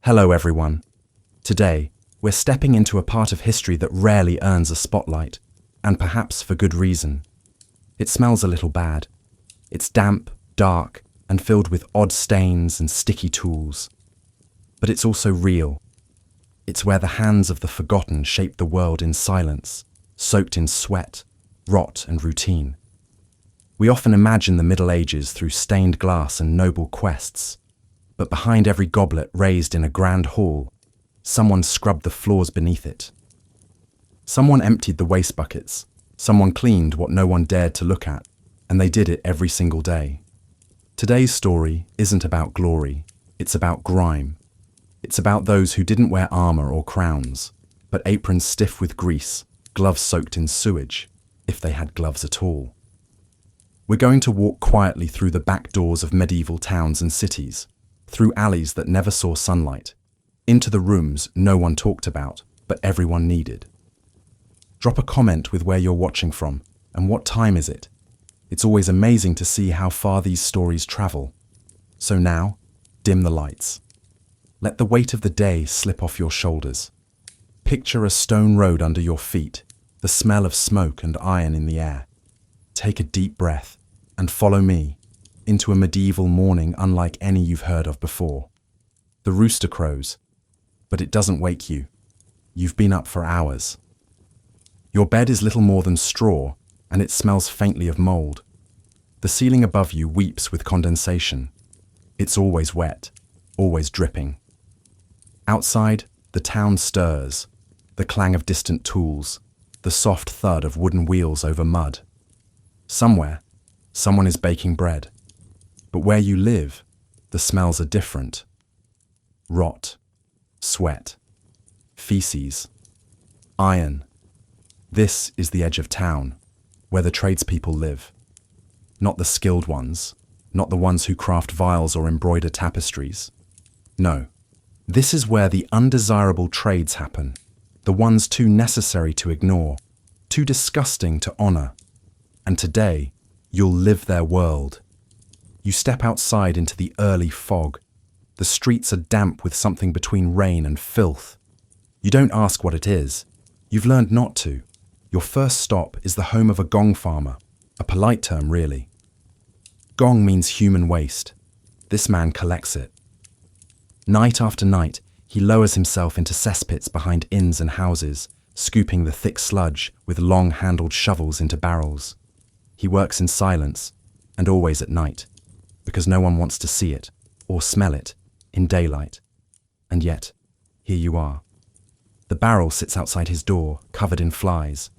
Hello everyone. Today, we're stepping into a part of history that rarely earns a spotlight, and perhaps for good reason. It smells a little bad. It's damp, dark, and filled with odd stains and sticky tools. But it's also real. It's where the hands of the forgotten shape the world in silence, soaked in sweat, rot, and routine. We often imagine the Middle Ages through stained glass and noble quests. But behind every goblet raised in a grand hall, someone scrubbed the floors beneath it. Someone emptied the waste buckets, someone cleaned what no one dared to look at, and they did it every single day. Today's story isn't about glory, it's about grime. It's about those who didn't wear armor or crowns, but aprons stiff with grease, gloves soaked in sewage, if they had gloves at all. We're going to walk quietly through the back doors of medieval towns and cities, through alleys that never saw sunlight, into the rooms no one talked about, but everyone needed. Drop a comment with where you're watching from, and what time is it? It's always amazing to see how far these stories travel. So now, dim the lights. Let the weight of the day slip off your shoulders. Picture a stone road under your feet, the smell of smoke and iron in the air. Take a deep breath, and follow me into a medieval morning unlike any you've heard of before. The rooster crows, but it doesn't wake you. You've been up for hours. Your bed is little more than straw, and it smells faintly of mold. The ceiling above you weeps with condensation. It's always wet, always dripping. Outside, the town stirs, the clang of distant tools, the soft thud of wooden wheels over mud. Somewhere, someone is baking bread. But where you live, the smells are different. Rot, sweat, feces, iron. This is the edge of town, where the tradespeople live. Not the skilled ones, not the ones who craft vials or embroider tapestries. No, this is where the undesirable trades happen, the ones too necessary to ignore, too disgusting to honor. And today, you'll live their world. You step outside into the early fog. The streets are damp with something between rain and filth. You don't ask what it is. You've learned not to. Your first stop is the home of a gong farmer, a polite term really. Gong means human waste. This man collects it. Night after night, he lowers himself into cesspits behind inns and houses, scooping the thick sludge with long-handled shovels into barrels. He works in silence, and always at night, because no one wants to see it, or smell it, in daylight. And yet, here you are. The barrel sits outside his door, covered in flies.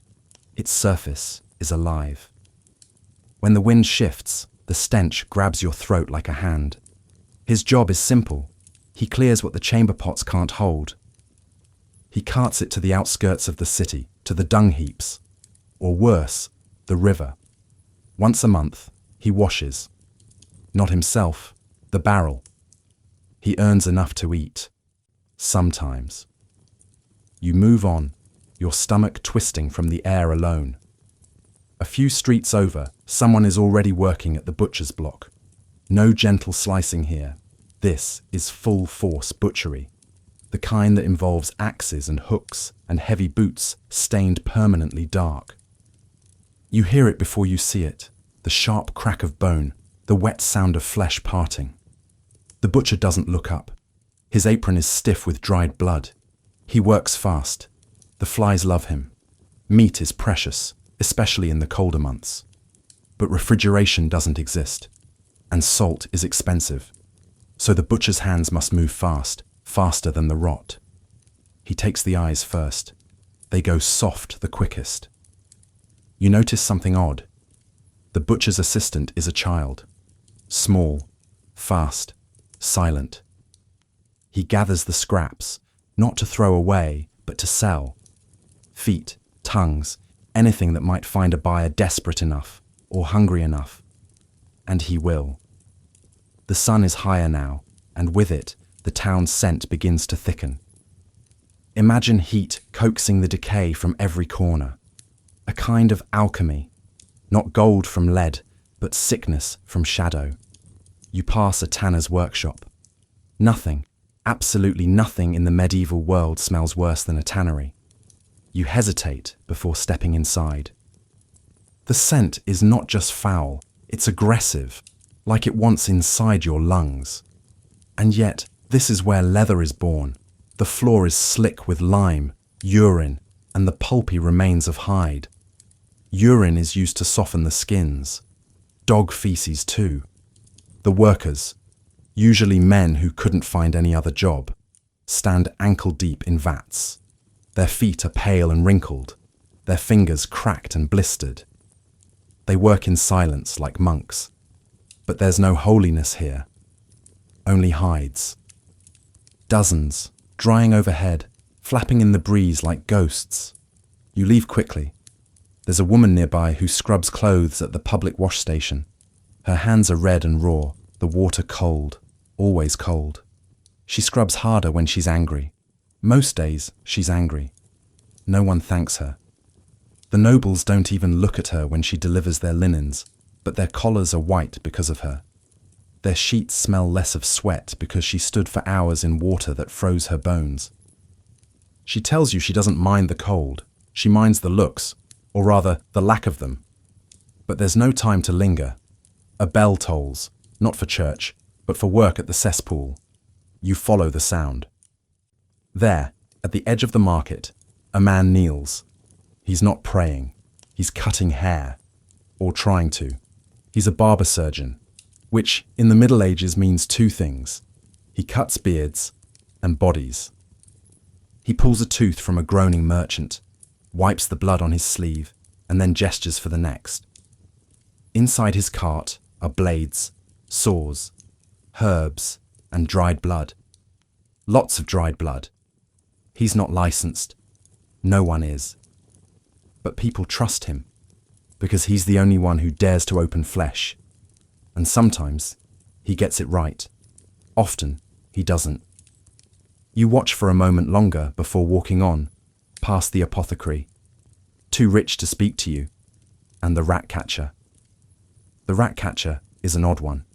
Its surface is alive. When the wind shifts, the stench grabs your throat like a hand. His job is simple. He clears what the chamber pots can't hold. He carts it to the outskirts of the city, to the dung heaps, or worse, the river. Once a month, he washes. Not himself, the barrel. He earns enough to eat. Sometimes. You move on, your stomach twisting from the air alone. A few streets over, someone is already working at the butcher's block. No gentle slicing here. This is full-force butchery. The kind that involves axes and hooks and heavy boots stained permanently dark. You hear it before you see it, the sharp crack of bone, the wet sound of flesh parting. The butcher doesn't look up. His apron is stiff with dried blood. He works fast. The flies love him. Meat is precious, especially in the colder months. But refrigeration doesn't exist, and salt is expensive. So the butcher's hands must move fast, faster than the rot. He takes the eyes first. They go soft the quickest. You notice something odd. The butcher's assistant is a child. Small, fast, silent. He gathers the scraps, not to throw away, but to sell. Feet, tongues, anything that might find a buyer desperate enough or hungry enough. And he will. The sun is higher now, and with it, the town's scent begins to thicken. Imagine heat coaxing the decay from every corner. A kind of alchemy. Not gold from lead, but sickness from shadow. You pass a tanner's workshop. Nothing, Absolutely nothing in the medieval world smells worse than a tannery. You hesitate before stepping inside. The scent is not just foul, it's aggressive, like it wants inside your lungs. And yet, this is where leather is born. The floor is slick with lime, urine, and the pulpy remains of hide. Urine is used to soften the skins. Dog feces too. The workers, usually men who couldn't find any other job, stand ankle-deep in vats. Their feet are pale and wrinkled, their fingers cracked and blistered. They work in silence like monks, but there's no holiness here, only hides. Dozens, drying overhead, flapping in the breeze like ghosts. You leave quickly. There's a woman nearby who scrubs clothes at the public wash station. Her hands are red and raw, the water cold, always cold. She scrubs harder when she's angry. Most days, she's angry. No one thanks her. The nobles don't even look at her when she delivers their linens, but their collars are white because of her. Their sheets smell less of sweat because she stood for hours in water that froze her bones. She tells you she doesn't mind the cold, she minds the looks, or rather, the lack of them. But there's no time to linger. A bell tolls, not for church, but for work at the cesspool. You follow the sound. There, at the edge of the market, a man kneels. He's not praying. He's cutting hair, or trying to. He's a barber surgeon, which in the Middle Ages means two things. He cuts beards and bodies. He pulls a tooth from a groaning merchant, wipes the blood on his sleeve, and then gestures for the next. Inside his cart are blades, saws, herbs, and dried blood. Lots of dried blood. He's not licensed. No one is. But people trust him, because he's the only one who dares to open flesh. And sometimes he gets it right. Often he doesn't. You watch for a moment longer before walking on, past the apothecary, too rich to speak to you, and the rat catcher. The rat catcher is an odd one.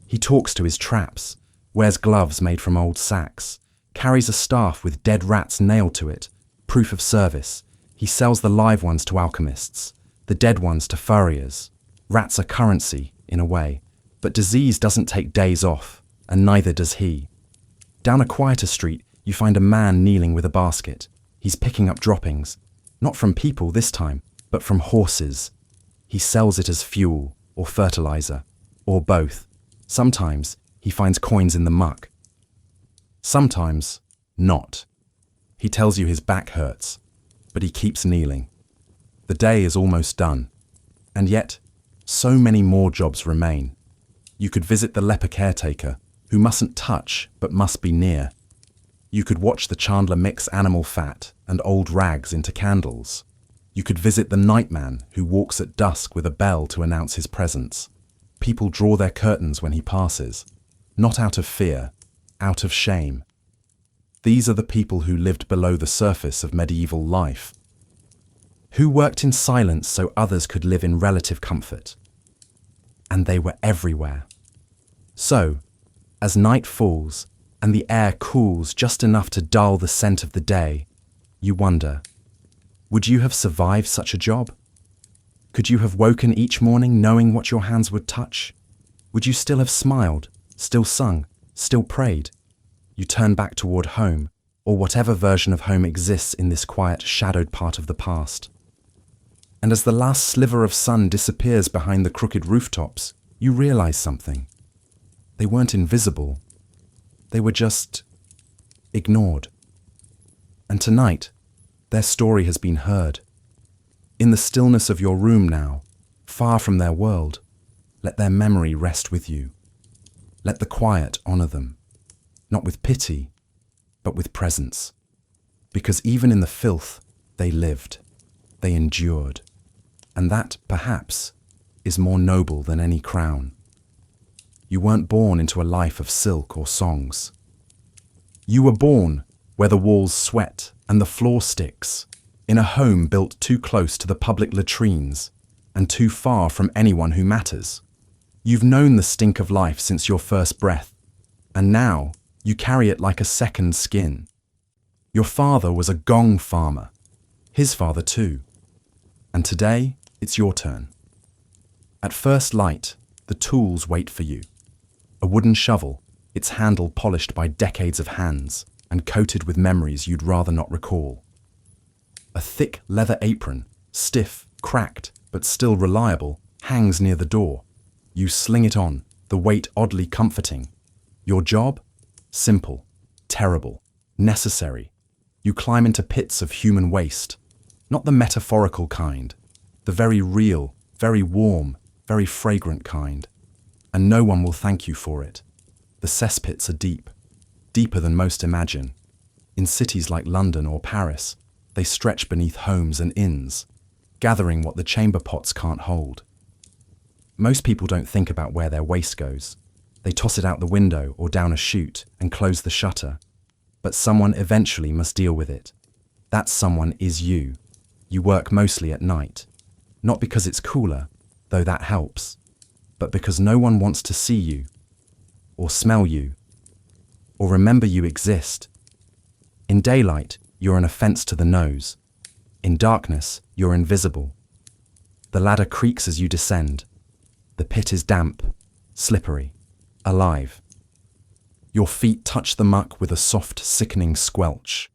He talks to his traps, wears gloves made from old sacks, carries a staff with dead rats nailed to it, proof of service. He sells the live ones to alchemists, the dead ones to furriers. Rats are currency, in a way, but disease doesn't take days off, and neither does he. Down a quieter street, you find a man kneeling with a basket. He's picking up droppings, not from people this time, but from horses. He sells it as fuel, or fertilizer, or both. Sometimes he finds coins in the muck. Sometimes not. He tells you his back hurts, but he keeps kneeling. The day is almost done, and yet so many more jobs remain. You could visit the leper caretaker, who mustn't touch but must be near. You could watch the chandler mix animal fat and old rags into candles. You could visit the nightman who walks at dusk with a bell to announce his presence. People draw their curtains when he passes, not out of fear, out of shame. These are the people who lived below the surface of medieval life, who worked in silence so others could live in relative comfort. And they were everywhere. So, as night falls and the air cools just enough to dull the scent of the day, you wonder, would you have survived such a job? Could you have woken each morning knowing what your hands would touch? Would you still have smiled, still sung, still prayed? You turn back toward home, or whatever version of home exists in this quiet, shadowed part of the past. And as the last sliver of sun disappears behind the crooked rooftops, you realize something. They weren't invisible. They were just ignored. And tonight, their story has been heard. In the stillness of your room now, far from their world, let their memory rest with you. Let the quiet honor them, not with pity, but with presence. Because even in the filth, they lived, they endured. And that, perhaps, is more noble than any crown. You weren't born into a life of silk or songs. You were born where the walls sweat and the floor sticks, in a home built too close to the public latrines and too far from anyone who matters. You've known the stink of life since your first breath, and now You carry it like a second skin. Your father was a gong farmer. His father too. And today, it's your turn. At first light, the tools wait for you. A wooden shovel, its handle polished by decades of hands and coated with memories you'd rather not recall. A thick leather apron, stiff, cracked, but still reliable, hangs near the door. You sling it on, the weight oddly comforting. Your job? Simple, terrible, necessary. You climb into pits of human waste, not the metaphorical kind, the very real, very warm, very fragrant kind. And no one will thank you for it. The cesspits are deep, deeper than most imagine. In cities like London or Paris, they stretch beneath homes and inns, gathering what the chamber pots can't hold. Most people don't think about where their waste goes. They toss it out the window or down a chute and close the shutter. But someone eventually must deal with it. That someone is you. You work mostly at night. Not because it's cooler, though that helps, but because no one wants to see you, or smell you, or remember you exist. In daylight, you're an offense to the nose. In darkness, you're invisible. The ladder creaks as you descend. The pit is damp, slippery, alive. Your feet touch the muck with a soft, sickening squelch.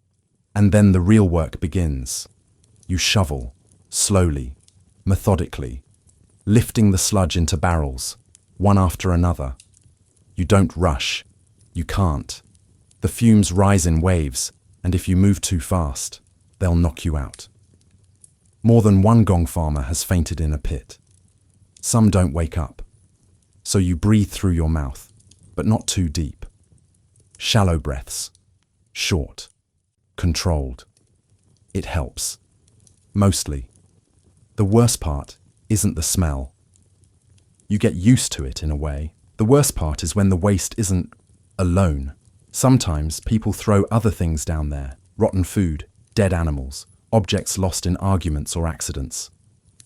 And then the real work begins. You shovel, slowly, methodically, lifting the sludge into barrels, one after another. You don't rush. You can't. The fumes rise in waves, and if you move too fast, they'll knock you out. More than one gong farmer has fainted in a pit. Some don't wake up. So you breathe through your mouth, but not too deep. Shallow breaths, short, controlled. It helps. Mostly. The worst part isn't the smell. You get used to it in a way. The worst part is when the waste isn't alone. Sometimes people throw other things down there, rotten food, dead animals, objects lost in arguments or accidents.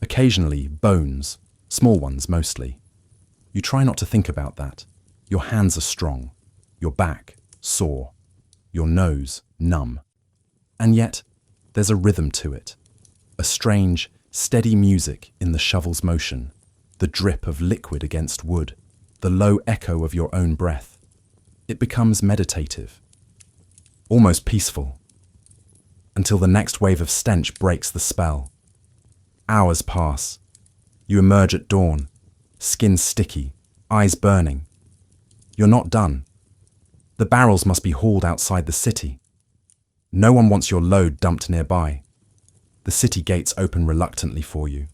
Occasionally, bones, small ones mostly. You try not to think about that. Your hands are strong, your back sore, your nose numb. And yet, there's a rhythm to it. A strange, steady music in the shovel's motion, the drip of liquid against wood, the low echo of your own breath. It becomes meditative, almost peaceful, until the next wave of stench breaks the spell. Hours pass. You emerge at dawn, skin sticky, eyes burning. You're not done. The barrels must be hauled outside the city. No one wants your load dumped nearby. The city gates open reluctantly for you.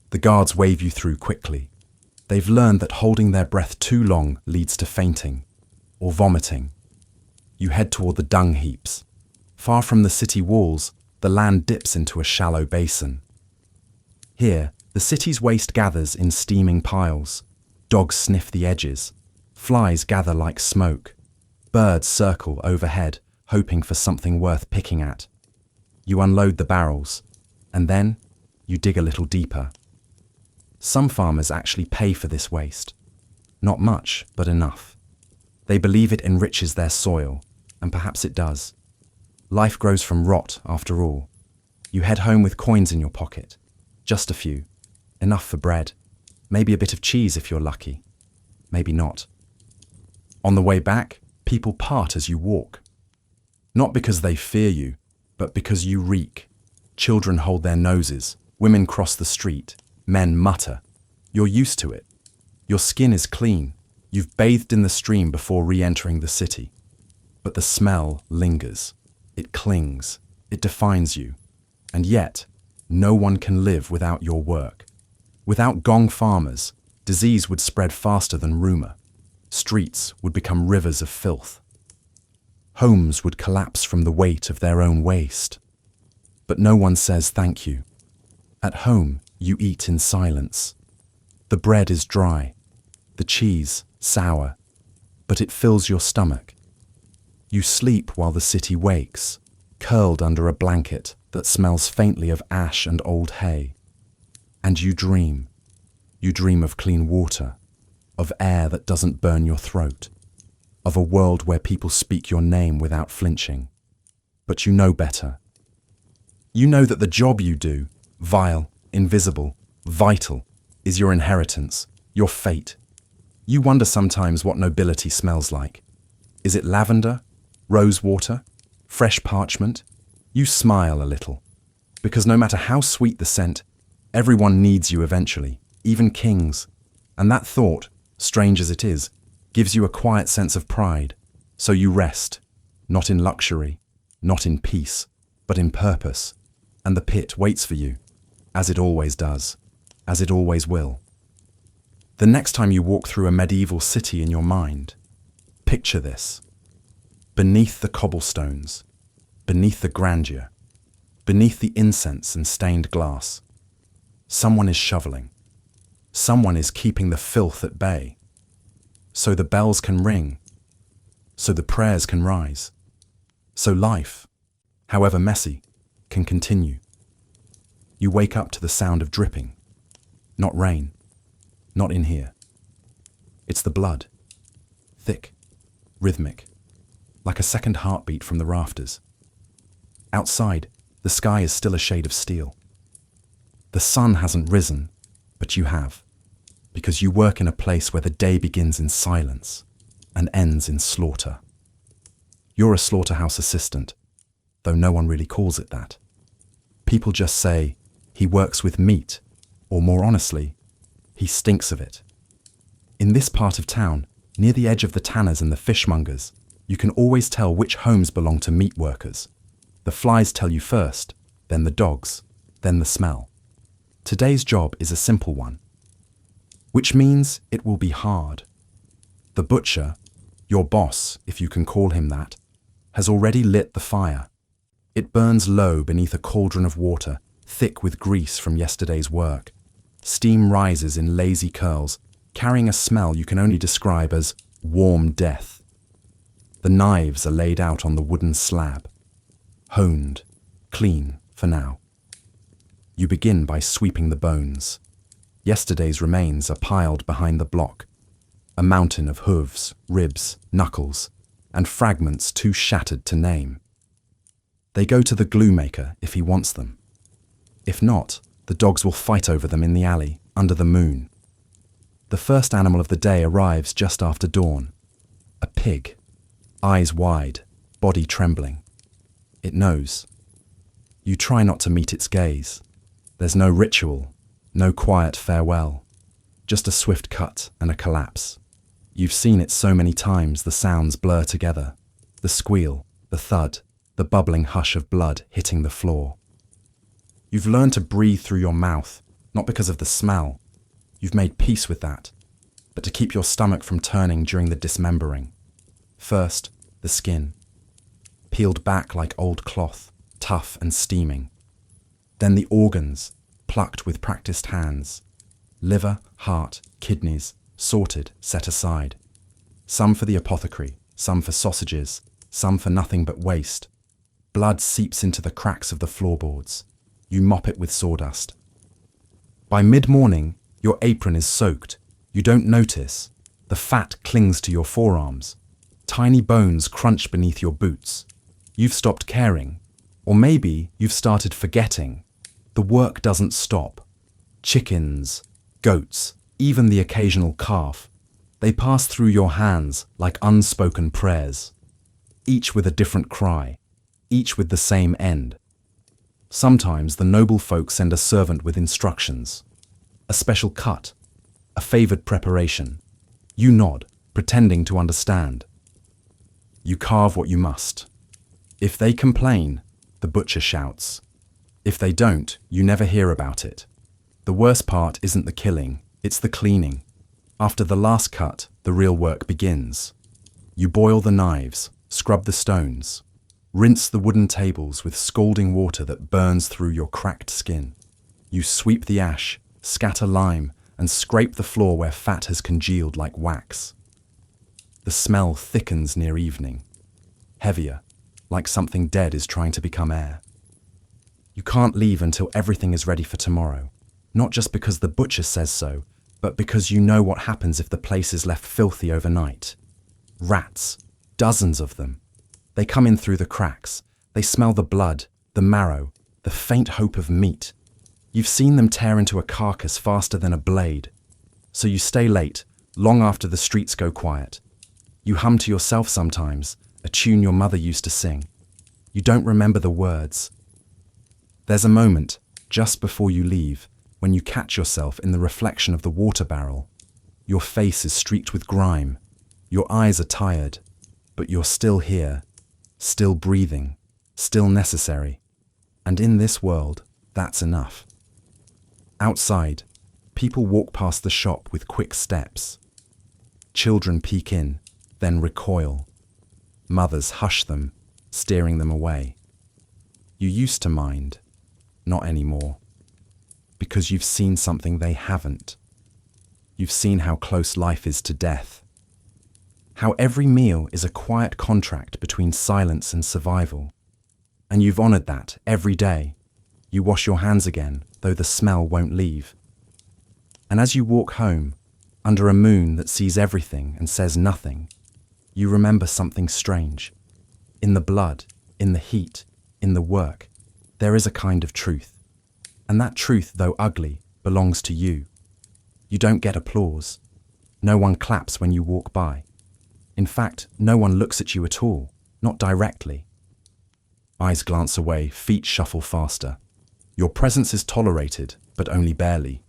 The guards wave you through quickly. They've learned that holding their breath too long leads to fainting or vomiting. You head toward the dung heaps. Far from the city walls, the land dips into a shallow basin. Here, the city's waste gathers in steaming piles. Dogs sniff the edges. Flies gather like smoke. Birds circle overhead, hoping for something worth picking at. You unload the barrels, and then you dig a little deeper. Some farmers actually pay for this waste. Not much, but enough. They believe it enriches their soil, and perhaps it does. Life grows from rot, after all. You head home with coins in your pocket. Just a few. Enough for bread. Maybe a bit of cheese if you're lucky. Maybe not. On the way back, people part as you walk. Not because they fear you, but because you reek. Children hold their noses. Women cross the street. Men mutter. You're used to it. Your skin is clean. You've bathed in the stream before re-entering the city. But the smell lingers. It clings. It defines you. And yet, no one can live without your work. Without gong farmers, disease would spread faster than rumor. Streets would become rivers of filth. Homes would collapse from the weight of their own waste. But no one says thank you. At home, you eat in silence. The bread is dry, the cheese sour, but it fills your stomach. You sleep while the city wakes, curled under a blanket that smells faintly of ash and old hay. And you dream. You dream of clean water, of air that doesn't burn your throat. of a world where people speak your name without flinching. But you know better. You know that the job you do, vile, invisible, vital, is your inheritance, your fate. You wonder sometimes what nobility smells like. Is it lavender, rose water, fresh parchment? You smile a little, because no matter how sweet the scent, everyone needs you eventually, even kings. And that thought, strange as it is, gives you a quiet sense of pride. So you rest, not in luxury, not in peace, but in purpose. And the pit waits for you, as it always does, as it always will. The next time you walk through a medieval city in your mind, picture this. Beneath the cobblestones, beneath the grandeur, beneath the incense and stained glass, someone is shoveling. Someone is keeping the filth at bay. So the bells can ring, so the prayers can rise, so life, however messy, can continue. You wake up to the sound of dripping, not rain, not in here. It's the blood, thick, rhythmic, like a second heartbeat from the rafters. Outside, the sky is still a shade of steel. The sun hasn't risen, but you have, because you work in a place where the day begins in silence and ends in slaughter. You're a slaughterhouse assistant, though no one really calls it that. People just say, he works with meat, or more honestly, he stinks of it. In this part of town, near the edge of the tanners and the fishmongers, you can always tell which homes belong to meat workers. The flies tell you first, then the dogs, then the smell. Today's job is a simple one, which means it will be hard. The butcher, your boss, if you can call him that, has already lit the fire. It burns low beneath a cauldron of water, thick with grease from yesterday's work. Steam rises in lazy curls, carrying a smell you can only describe as warm death. The knives are laid out on the wooden slab, honed, clean for now. You begin by sweeping the bones. Yesterday's remains are piled behind the block, a mountain of hooves, ribs, knuckles, and fragments too shattered to name. They go to the glue maker if he wants them. If not, the dogs will fight over them in the alley, under the moon. The first animal of the day arrives just after dawn. A pig, eyes wide, body trembling. It knows. You try not to meet its gaze. There's no ritual, no quiet farewell, just a swift cut and a collapse. You've seen it so many times the sounds blur together. The squeal, the thud, the bubbling hush of blood hitting the floor. You've learned to breathe through your mouth, not because of the smell. You've made peace with that, but to keep your stomach from turning during the dismembering. First, the skin, peeled back like old cloth, tough and steaming. Then the organs, plucked with practiced hands. Liver, heart, kidneys, sorted, set aside. Some for the apothecary, some for sausages, some for nothing but waste. Blood seeps into the cracks of the floorboards. You mop it with sawdust. By mid-morning, your apron is soaked. You don't notice. The fat clings to your forearms. Tiny bones crunch beneath your boots. You've stopped caring. Or maybe you've started forgetting. The work doesn't stop. Chickens, goats, even the occasional calf. They pass through your hands like unspoken prayers. Each with a different cry. Each with the same end. Sometimes the noble folk send a servant with instructions. A special cut. A favoured preparation. You nod, pretending to understand. You carve what you must. If they complain, the butcher shouts. If they don't, you never hear about it. The worst part isn't the killing, it's the cleaning. After the last cut, the real work begins. You boil the knives, scrub the stones, rinse the wooden tables with scalding water that burns through your cracked skin. You sweep the ash, scatter lime, and scrape the floor where fat has congealed like wax. The smell thickens near evening, heavier, like something dead is trying to become air. You can't leave until everything is ready for tomorrow, not just because the butcher says so, but because you know what happens if the place is left filthy overnight. Rats. Dozens of them. They come in through the cracks. They smell the blood, the marrow, the faint hope of meat. You've seen them tear into a carcass faster than a blade. So you stay late, long after the streets go quiet. You hum to yourself sometimes, a tune your mother used to sing. You don't remember the words. There's a moment, just before you leave, when you catch yourself in the reflection of the water barrel. Your face is streaked with grime. Your eyes are tired, but you're still here, still breathing, still necessary. And in this world, that's enough. Outside, people walk past the shop with quick steps. Children peek in, then recoil. Mothers hush them, steering them away. You used to mind, not anymore. Because you've seen something they haven't. You've seen how close life is to death. How every meal is a quiet contract between silence and survival. And you've honored that every day. You wash your hands again, though the smell won't leave. And as you walk home, under a moon that sees everything and says nothing, you remember something strange. In the blood, in the heat, in the work, there is a kind of truth. And that truth, though ugly, belongs to you. You don't get applause. No one claps when you walk by. In fact, no one looks at you at all, not directly. Eyes glance away, feet shuffle faster. Your presence is tolerated, but only barely.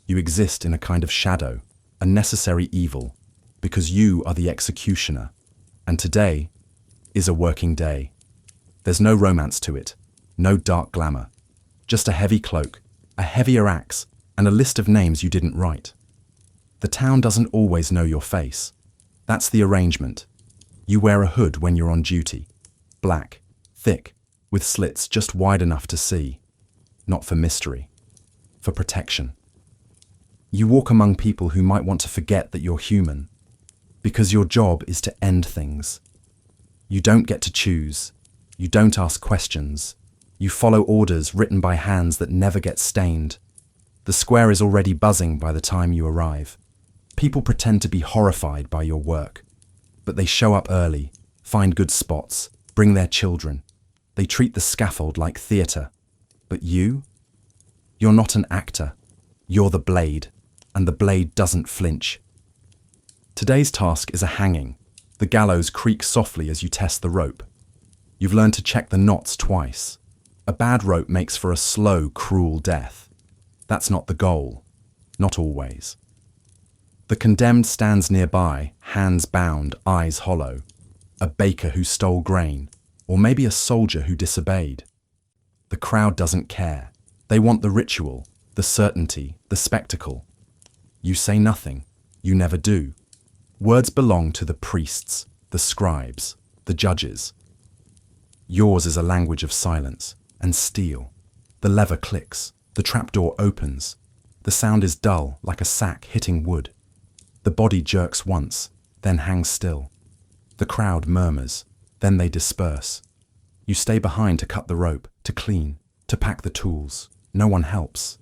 You exist in a kind of shadow, a necessary evil, because you are the executioner. And today is a working day. There's no romance to it, no dark glamour. Just a heavy cloak, a heavier axe, and a list of names you didn't write. The town doesn't always know your face. That's the arrangement. You wear a hood when you're on duty. Black, thick, with slits just wide enough to see. Not for mystery, for protection. You walk among people who might want to forget that you're human, because your job is to end things. You don't get to choose. You don't ask questions. You follow orders written by hands that never get stained. The square is already buzzing by the time you arrive. People pretend to be horrified by your work, but they show up early, find good spots, bring their children. They treat the scaffold like theatre. But you? You're not an actor. You're the blade, and the blade doesn't flinch. Today's task is a hanging. The gallows creaks softly as you test the rope. You've learned to check the knots twice. A bad rope makes for a slow, cruel death. That's not the goal. Not always. The condemned stands nearby, hands bound, eyes hollow. A baker who stole grain, or maybe a soldier who disobeyed. The crowd doesn't care. They want the ritual, the certainty, the spectacle. You say nothing. You never do. Words belong to the priests, the scribes, the judges. Yours is a language of silence and steel. The lever clicks. The trapdoor opens. The sound is dull, like a sack hitting wood. The body jerks once, then hangs still. The crowd murmurs, then they disperse. You stay behind to cut the rope, to clean, to pack the tools. No one helps.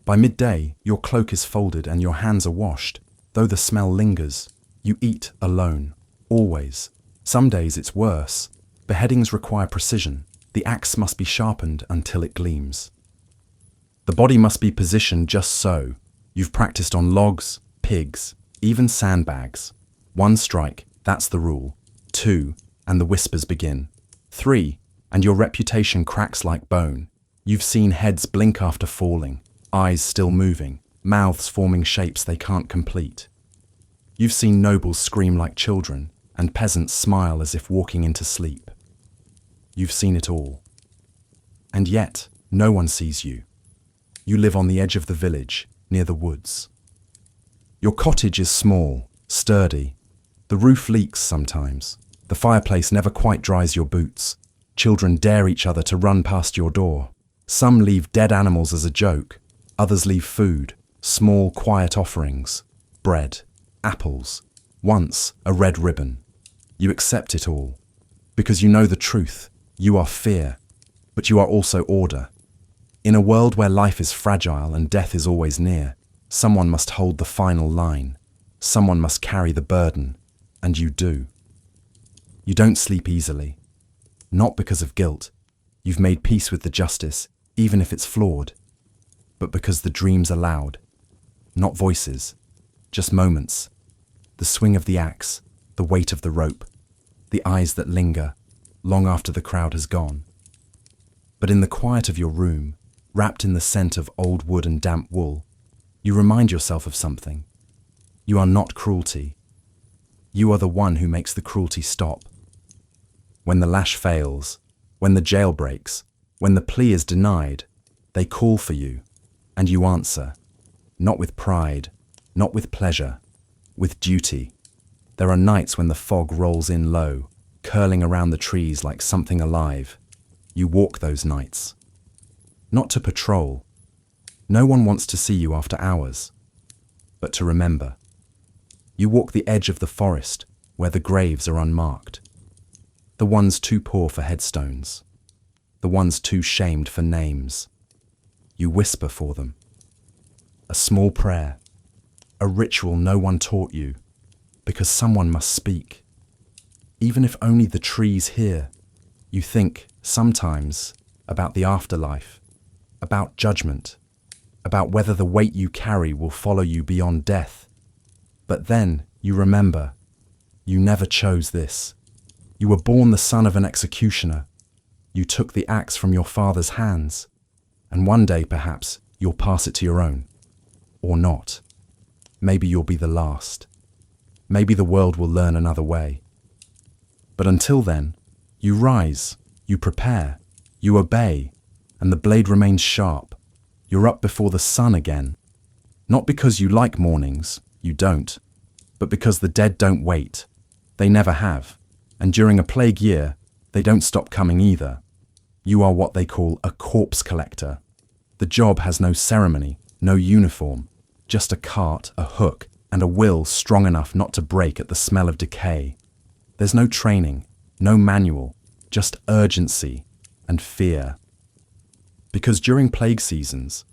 By midday, your cloak is folded and your hands are washed. Though the smell lingers, you eat alone, always. Some days it's worse. Beheadings require precision. The axe must be sharpened until it gleams. The body must be positioned just so. You've practiced on logs, pigs, even sandbags. 1 strike, that's the rule. 2, and the whispers begin. 3, and your reputation cracks like bone. You've seen heads blink after falling, eyes still moving, mouths forming shapes they can't complete. You've seen nobles scream like children, and peasants smile as if walking into sleep. You've seen it all. And yet, no one sees you. You live on the edge of the village, near the woods. Your cottage is small, sturdy. The roof leaks sometimes. The fireplace never quite dries your boots. Children dare each other to run past your door. Some leave dead animals as a joke. Others leave food, small, quiet offerings. Bread, apples, once a red ribbon. You accept it all. Because you know the truth. You are fear, but you are also order. In a world where life is fragile and death is always near, someone must hold the final line. Someone must carry the burden, and you do. You don't sleep easily. Not because of guilt. You've made peace with the justice, even if it's flawed. But because the dreams are loud. Not voices, just moments. The swing of the axe, the weight of the rope, the eyes that linger, long after the crowd has gone. But in the quiet of your room, wrapped in the scent of old wood and damp wool, you remind yourself of something. You are not cruelty. You are the one who makes the cruelty stop. When the lash fails, when the jail breaks, when the plea is denied, they call for you, and you answer, not with pride, not with pleasure, with duty. There are nights when the fog rolls in low, curling around the trees like something alive. You walk those nights. Not to patrol. No one wants to see you after hours, but to remember. You walk the edge of the forest where the graves are unmarked. The ones too poor for headstones. The ones too shamed for names. You whisper for them. A small prayer. A ritual no one taught you, because someone must speak. Even if only the trees hear, you think, sometimes, about the afterlife, about judgment, about whether the weight you carry will follow you beyond death. But then you remember, you never chose this. You were born the son of an executioner. You took the axe from your father's hands, and one day, perhaps, you'll pass it to your own. Or not. Maybe you'll be the last. Maybe the world will learn another way. But until then, you rise, you prepare, you obey, and the blade remains sharp. You're up before the sun again. Not because you like mornings, you don't, but because the dead don't wait. They never have. And during a plague year, they don't stop coming either. You are what they call a corpse collector. The job has no ceremony, no uniform, just a cart, a hook, and a will strong enough not to break at the smell of decay. There's no training, no manual, just urgency and fear. Because during plague seasons,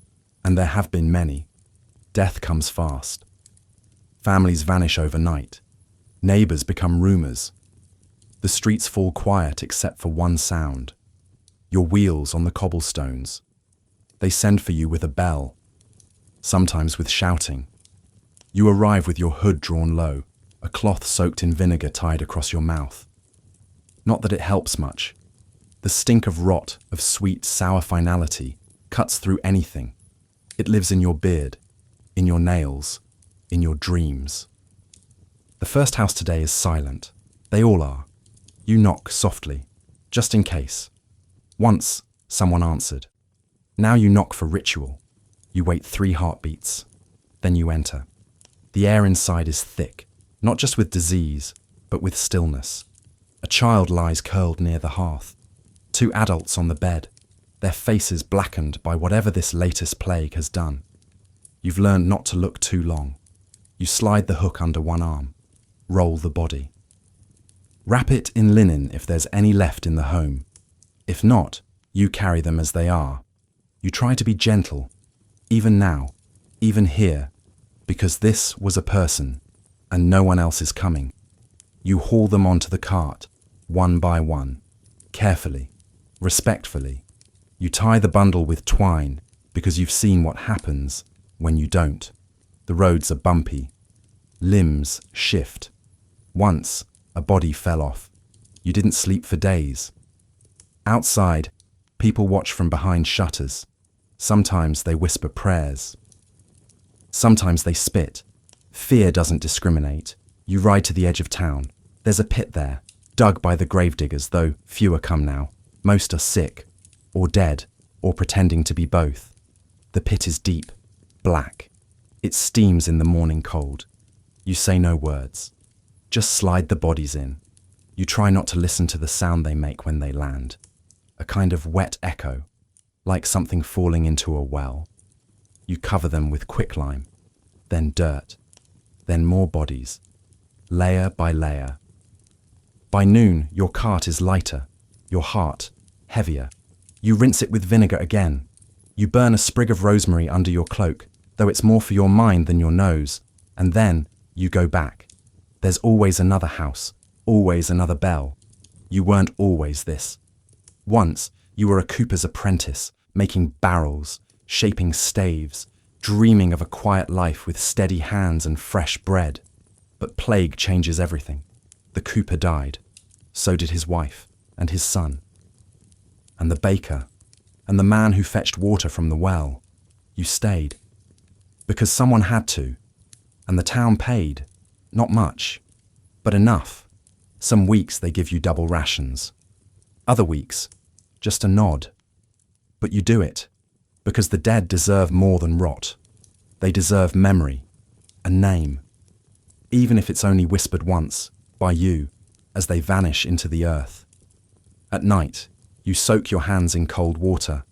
and there have been many, death comes fast. Families vanish overnight. Neighbors become rumors. The streets fall quiet except for one sound. Your wheels on the cobblestones. They send for you with a bell, sometimes with shouting. You arrive with your hood drawn low, a cloth soaked in vinegar tied across your mouth. Not that it helps much. The stink of rot, of sweet, sour finality, cuts through anything. It lives in your beard, in your nails, in your dreams. The first house today is silent. They all are. You knock softly, just in case. Once, someone answered. Now you knock for ritual. You wait 3 heartbeats. Then you enter. The air inside is thick, not just with disease, but with stillness. A child lies curled near the hearth. 2 adults on the bed, their faces blackened by whatever this latest plague has done. You've learned not to look too long. You slide the hook under one arm. Roll the body. Wrap it in linen if there's any left in the home. If not, you carry them as they are. You try to be gentle, even now, even here, because this was a person, and no one else is coming. You haul them onto the cart, one by one, carefully, respectfully. You tie the bundle with twine, because you've seen what happens when you don't. The roads are bumpy. Limbs shift. Once, a body fell off. You didn't sleep for days. Outside, people watch from behind shutters. Sometimes they whisper prayers. Sometimes they spit. Fear doesn't discriminate. You ride to the edge of town. There's a pit there, dug by the gravediggers, though fewer come now. Most are sick, or dead, or pretending to be both. The pit is deep, black. It steams in the morning cold. You say no words. Just slide the bodies in. You try not to listen to the sound they make when they land. A kind of wet echo, like something falling into a well. You cover them with quicklime, then dirt, then more bodies, layer by layer. By noon, your cart is lighter, your heart heavier. You rinse it with vinegar again. You burn a sprig of rosemary under your cloak, though it's more for your mind than your nose, and then you go back. There's always another house, always another bell, You weren't always this. Once, you were a cooper's apprentice, making barrels, shaping staves, dreaming of a quiet life with steady hands and fresh bread. But plague changes everything. The cooper died. So did his wife and his son. And the baker, and the man who fetched water from the well. You stayed. Because someone had to. And the town paid. Not much, but enough. Some weeks they give you double rations. Other weeks, just a nod. But you do it, because the dead deserve more than rot. They deserve memory, a name, even if it's only whispered once, by you, as they vanish into the earth. At night, you soak your hands in cold water,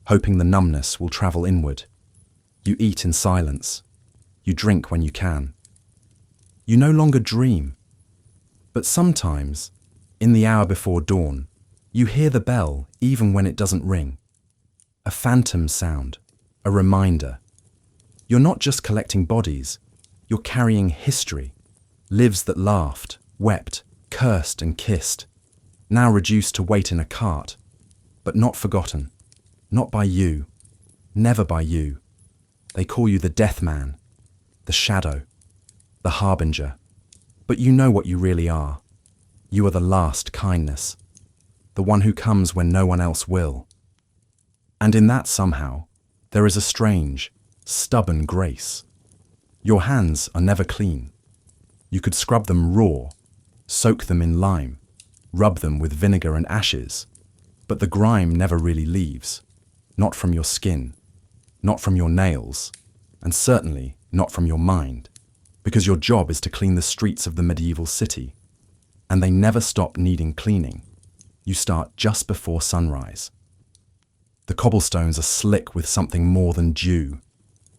hoping the numbness will travel inward. You eat in silence. You drink when you can. You no longer dream. But sometimes, in the hour before dawn, you hear the bell even when it doesn't ring. A phantom sound, a reminder. You're not just collecting bodies, you're carrying history. Lives that laughed, wept, cursed and kissed, now reduced to wait in a cart, but not forgotten. Not by you, never by you. They call you the death man, the shadow, the harbinger. But you know what you really are. You are the last kindness, the one who comes when no one else will. And in that somehow, there is a strange, stubborn grace. Your hands are never clean. You could scrub them raw, soak them in lime, rub them with vinegar and ashes, but the grime never really leaves. Not from your skin, not from your nails, and certainly not from your mind, because your job is to clean the streets of the medieval city, and they never stop needing cleaning. You start just before sunrise. The cobblestones are slick with something more than dew,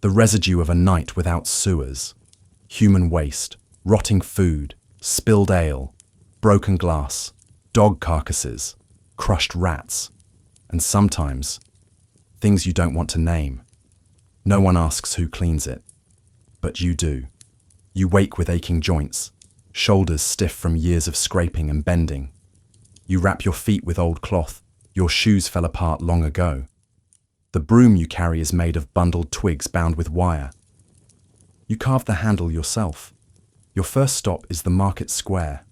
the residue of a night without sewers, human waste, rotting food, spilled ale, broken glass, dog carcasses, crushed rats, and sometimes things you don't want to name. No one asks who cleans it, but you do. You wake with aching joints, shoulders stiff from years of scraping and bending. You wrap your feet with old cloth, your shoes fell apart long ago. The broom you carry is made of bundled twigs bound with wire. You carve the handle yourself. Your first stop is the market square.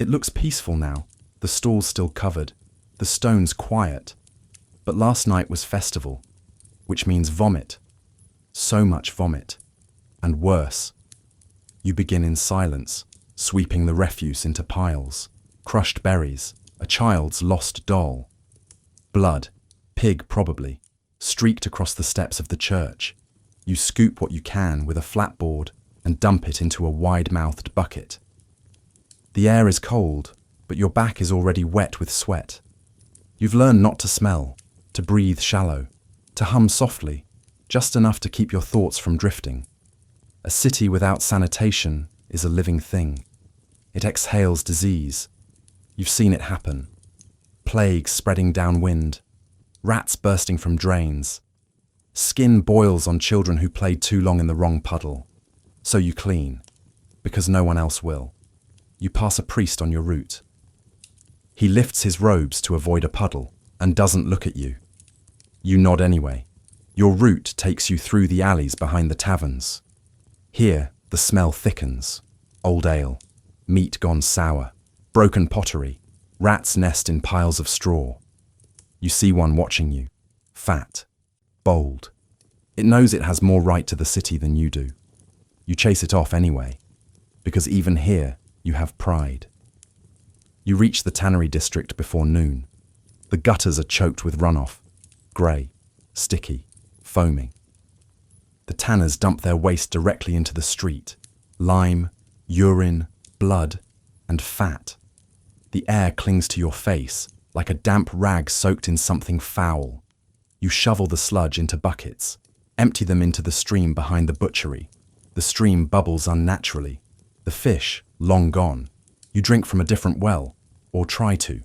It looks peaceful now, the stalls still covered, the stones quiet. But last night was festival, which means vomit. So much vomit. And worse. You begin in silence, sweeping the refuse into piles. Crushed berries, a child's lost doll. Blood, pig probably, streaked across the steps of the church. You scoop what you can with a flatboard and dump it into a wide-mouthed bucket. The air is cold, but your back is already wet with sweat. You've learned not to smell, to breathe shallow, to hum softly, just enough to keep your thoughts from drifting. A city without sanitation is a living thing. It exhales disease. You've seen it happen. Plague spreading downwind, rats bursting from drains. Skin boils on children who played too long in the wrong puddle. So you clean, because no one else will. You pass a priest on your route. He lifts his robes to avoid a puddle and doesn't look at you. You nod anyway. Your route takes you through the alleys behind the taverns. Here, the smell thickens. Old ale, meat gone sour, broken pottery, rats nest in piles of straw. You see one watching you, fat, bold. It knows it has more right to the city than you do. You chase it off anyway, because even here you have pride. You reach the tannery district before noon. The gutters are choked with runoff, grey, sticky, foaming. The tanners dump their waste directly into the street. Lime, urine, blood, and fat. The air clings to your face like a damp rag soaked in something foul. You shovel the sludge into buckets, empty them into the stream behind the butchery. The stream bubbles unnaturally. The fish, long gone. You drink from a different well, or try to.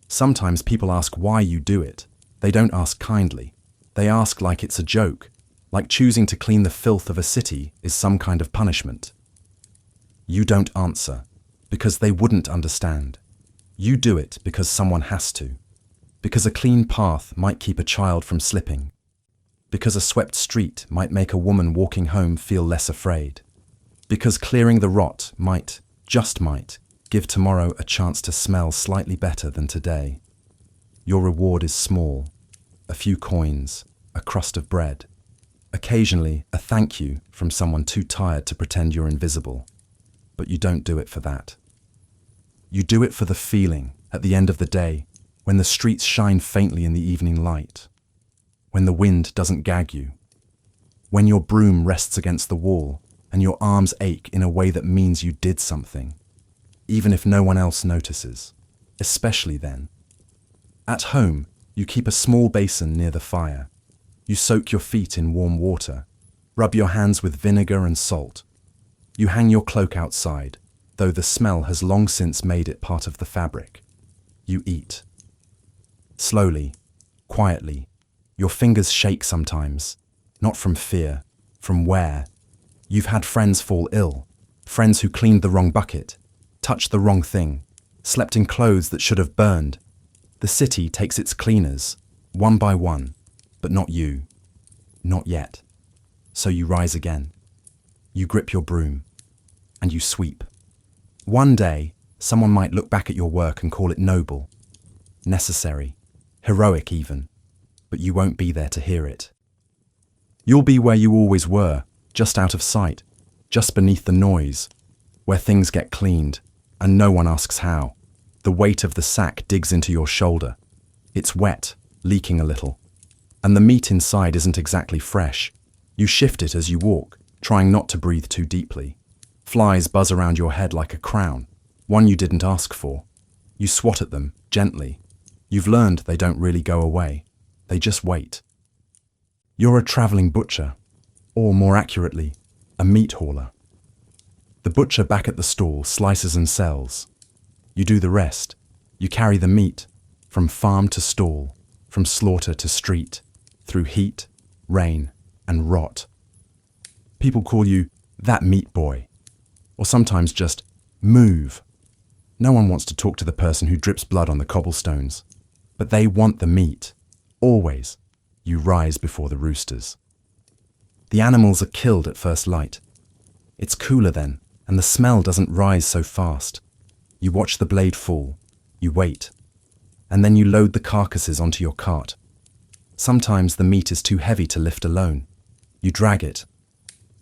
Sometimes people ask why you do it. They don't ask kindly. They ask like it's a joke, like choosing to clean the filth of a city is some kind of punishment. You don't answer, because they wouldn't understand. You do it because someone has to. Because a clean path might keep a child from slipping. Because a swept street might make a woman walking home feel less afraid. Because clearing the rot might, just might, give tomorrow a chance to smell slightly better than today. Your reward is small. A few coins, a crust of bread. Occasionally, a thank you from someone too tired to pretend you're invisible. But you don't do it for that. You do it for the feeling, at the end of the day, when the streets shine faintly in the evening light. When the wind doesn't gag you. When your broom rests against the wall and your arms ache in a way that means you did something. Even if no one else notices. Especially then. At home, you keep a small basin near the fire. You soak your feet in warm water. Rub your hands with vinegar and salt. You hang your cloak outside, though the smell has long since made it part of the fabric. You eat. Slowly, quietly, your fingers shake sometimes, not from fear, from wear. You've had friends fall ill, friends who cleaned the wrong bucket, touched the wrong thing, slept in clothes that should have burned. The city takes its cleaners, one by one, but not you. Not yet. So you rise again. You grip your broom, and you sweep. One day, someone might look back at your work and call it noble, necessary, heroic even, but you won't be there to hear it. You'll be where you always were, just out of sight, just beneath the noise, where things get cleaned, and no one asks how. The weight of the sack digs into your shoulder. It's wet, leaking a little, and the meat inside isn't exactly fresh. You shift it as you walk, trying not to breathe too deeply. Flies buzz around your head like a crown, one you didn't ask for. You swat at them, gently. You've learned they don't really go away. They just wait. You're a travelling butcher, or more accurately, a meat hauler. The butcher back at the stall slices and sells. You do the rest. You carry the meat, from farm to stall, from slaughter to street, through heat, rain, and rot. People call you that meat boy, or sometimes just move. No one wants to talk to the person who drips blood on the cobblestones, but they want the meat. Always, you rise before the roosters. The animals are killed at first light. It's cooler then, and the smell doesn't rise so fast. You watch the blade fall, you wait, and then you load the carcasses onto your cart. Sometimes the meat is too heavy to lift alone. You drag it.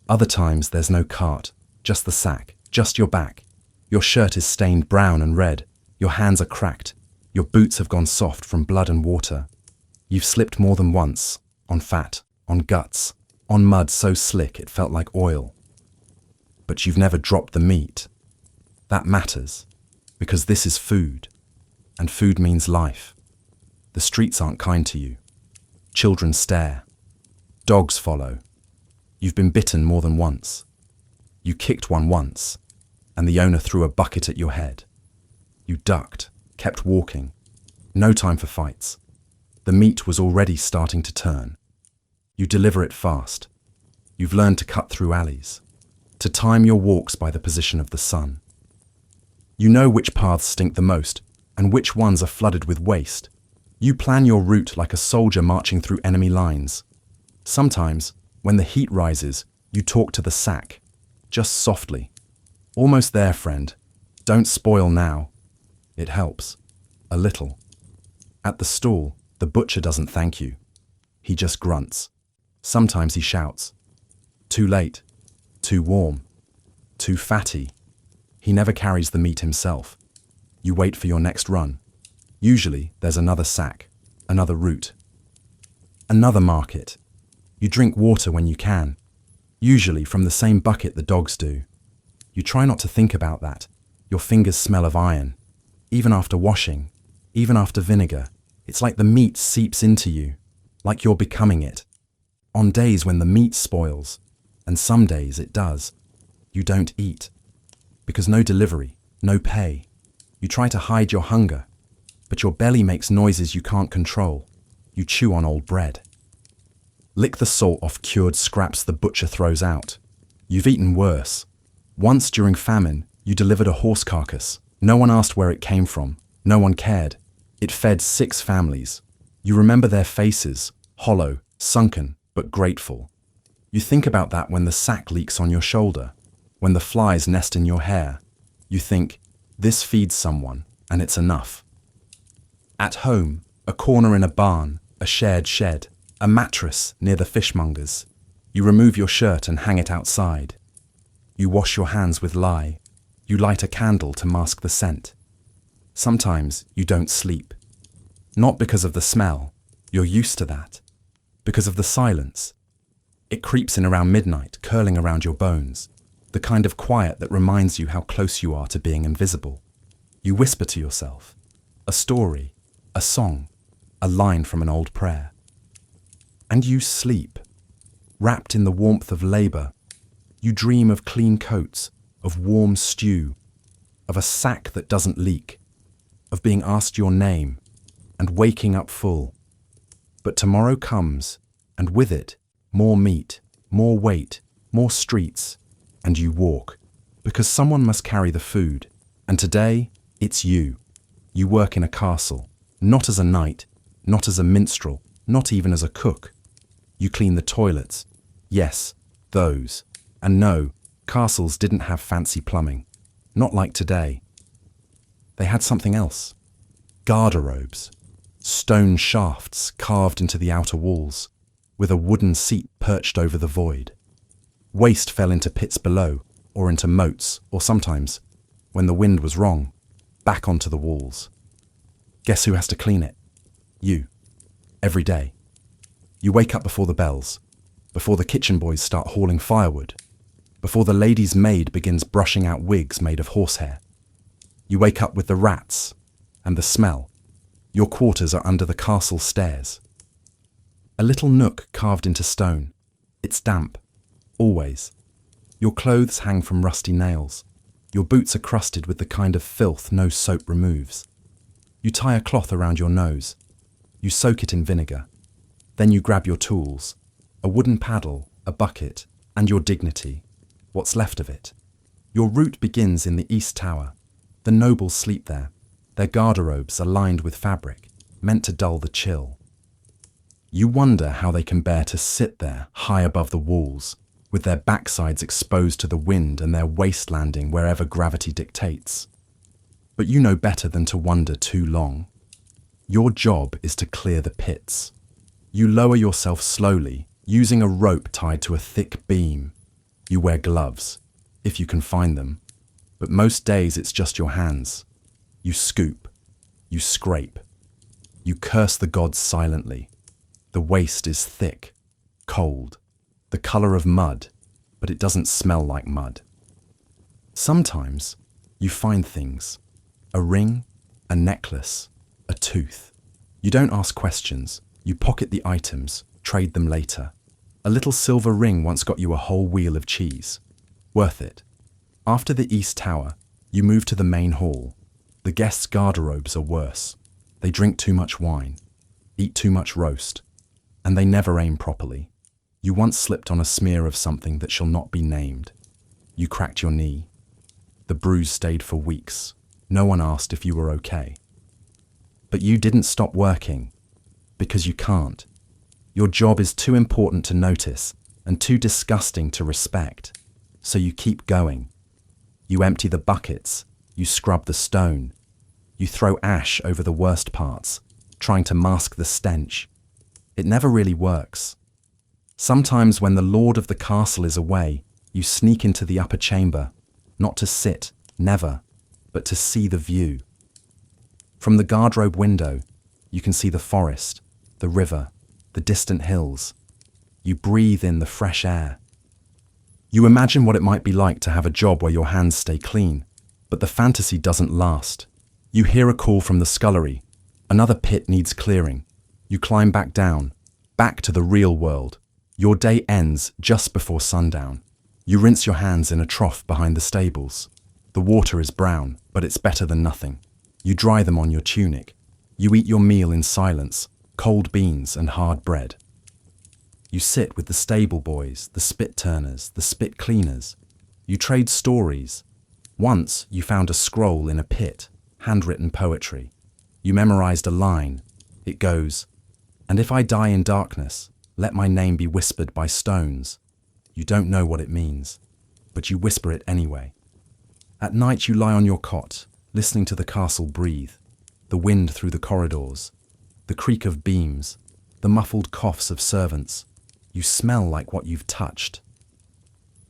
Other times there's no cart, just the sack, just your back. Your shirt is stained brown and red, your hands are cracked, your boots have gone soft from blood and water. You've slipped more than once, on fat, on guts, on mud so slick it felt like oil. But you've never dropped the meat. That matters, because this is food, and food means life. The streets aren't kind to you. Children stare. Dogs follow. You've been bitten more than once. You kicked one once, and the owner threw a bucket at your head. You ducked, kept walking. No time for fights. The meat was already starting to turn. You deliver it fast. You've learned to cut through alleys, to time your walks by the position of the sun. You know which paths stink the most, and which ones are flooded with waste. You plan your route like a soldier marching through enemy lines. Sometimes, when the heat rises, you talk to the sack, just softly. Almost there, friend. Don't spoil now. It helps. A little. At the stall, the butcher doesn't thank you. He just grunts. Sometimes he shouts. Too late. Too warm. Too fatty. He never carries the meat himself. You wait for your next run. Usually, there's another sack, another route, another market. You drink water when you can, usually from the same bucket the dogs do. You try not to think about that. Your fingers smell of iron. Even after washing, even after vinegar, it's like the meat seeps into you, like you're becoming it. On days when the meat spoils, and some days it does, you don't eat. Because no delivery, no pay. You try to hide your hunger, but your belly makes noises you can't control. You chew on old bread. Lick the salt off cured scraps the butcher throws out. You've eaten worse. Once during famine, you delivered a horse carcass. No one asked where it came from. No one cared. It fed 6 families. You remember their faces, hollow, sunken, but grateful. You think about that when the sack leaks on your shoulder, when the flies nest in your hair. You think, this feeds someone, and it's enough. At home, a corner in a barn, a shared shed, a mattress near the fishmonger's. You remove your shirt and hang it outside. You wash your hands with lye. You light a candle to mask the scent. Sometimes you don't sleep. Not because of the smell, you're used to that. Because of the silence. It creeps in around midnight, curling around your bones. The kind of quiet that reminds you how close you are to being invisible. You whisper to yourself. A story, a song, a line from an old prayer. And you sleep. Wrapped in the warmth of labour, you dream of clean coats, of warm stew, of a sack that doesn't leak, of being asked your name, and waking up full. But tomorrow comes, and with it, more meat, more weight, more streets, and you walk, because someone must carry the food, and today, it's you. You work in a castle, not as a knight, not as a minstrel, not even as a cook. You clean the toilets. Yes, those. And no, castles didn't have fancy plumbing. Not like today. They had something else. Garderobes. Stone shafts carved into the outer walls, with a wooden seat perched over the void. Waste fell into pits below, or into moats, or sometimes, when the wind was wrong, back onto the walls. Guess who has to clean it? You. Every day. You wake up before the bells, before the kitchen boys start hauling firewood, before the lady's maid begins brushing out wigs made of horsehair. You wake up with the rats and the smell. Your quarters are under the castle stairs. A little nook carved into stone. It's damp. Always. Your clothes hang from rusty nails. Your boots are crusted with the kind of filth no soap removes. You tie a cloth around your nose. You soak it in vinegar. Then you grab your tools, a wooden paddle, a bucket, and your dignity, what's left of it. Your route begins in the East Tower. The nobles sleep there, their garderobes are lined with fabric, meant to dull the chill. You wonder how they can bear to sit there, high above the walls, with their backsides exposed to the wind and their waist landing wherever gravity dictates. But you know better than to wonder too long. Your job is to clear the pits. You lower yourself slowly, using a rope tied to a thick beam. You wear gloves, if you can find them, but most days it's just your hands. You scoop, you scrape, you curse the gods silently. The waste is thick, cold, the colour of mud, but it doesn't smell like mud. Sometimes you find things, a ring, a necklace, a tooth. You don't ask questions. You pocket the items, trade them later. A little silver ring once got you a whole wheel of cheese. Worth it. After the East Tower, you move to the main hall. The guests' garderobes are worse. They drink too much wine, eat too much roast, and they never aim properly. You once slipped on a smear of something that shall not be named. You cracked your knee. The bruise stayed for weeks. No one asked if you were okay. But you didn't stop working. Because you can't. Your job is too important to notice and too disgusting to respect. So you keep going. You empty the buckets. You scrub the stone. You throw ash over the worst parts, trying to mask the stench. It never really works. Sometimes when the lord of the castle is away, you sneak into the upper chamber, not to sit, never, but to see the view. From the guardrobe window, you can see the forest, the river, the distant hills. You breathe in the fresh air. You imagine what it might be like to have a job where your hands stay clean, but the fantasy doesn't last. You hear a call from the scullery. Another pit needs clearing. You climb back down, back to the real world. Your day ends just before sundown. You rinse your hands in a trough behind the stables. The water is brown, but it's better than nothing. You dry them on your tunic. You eat your meal in silence, cold beans and hard bread. You sit with the stable boys, the spit turners, the spit cleaners. You trade stories. Once you found a scroll in a pit, handwritten poetry. You memorized a line. It goes, "And if I die in darkness, let my name be whispered by stones." You don't know what it means, but you whisper it anyway. At night you lie on your cot, listening to the castle breathe, the wind through the corridors, the creak of beams, the muffled coughs of servants. You smell like what you've touched,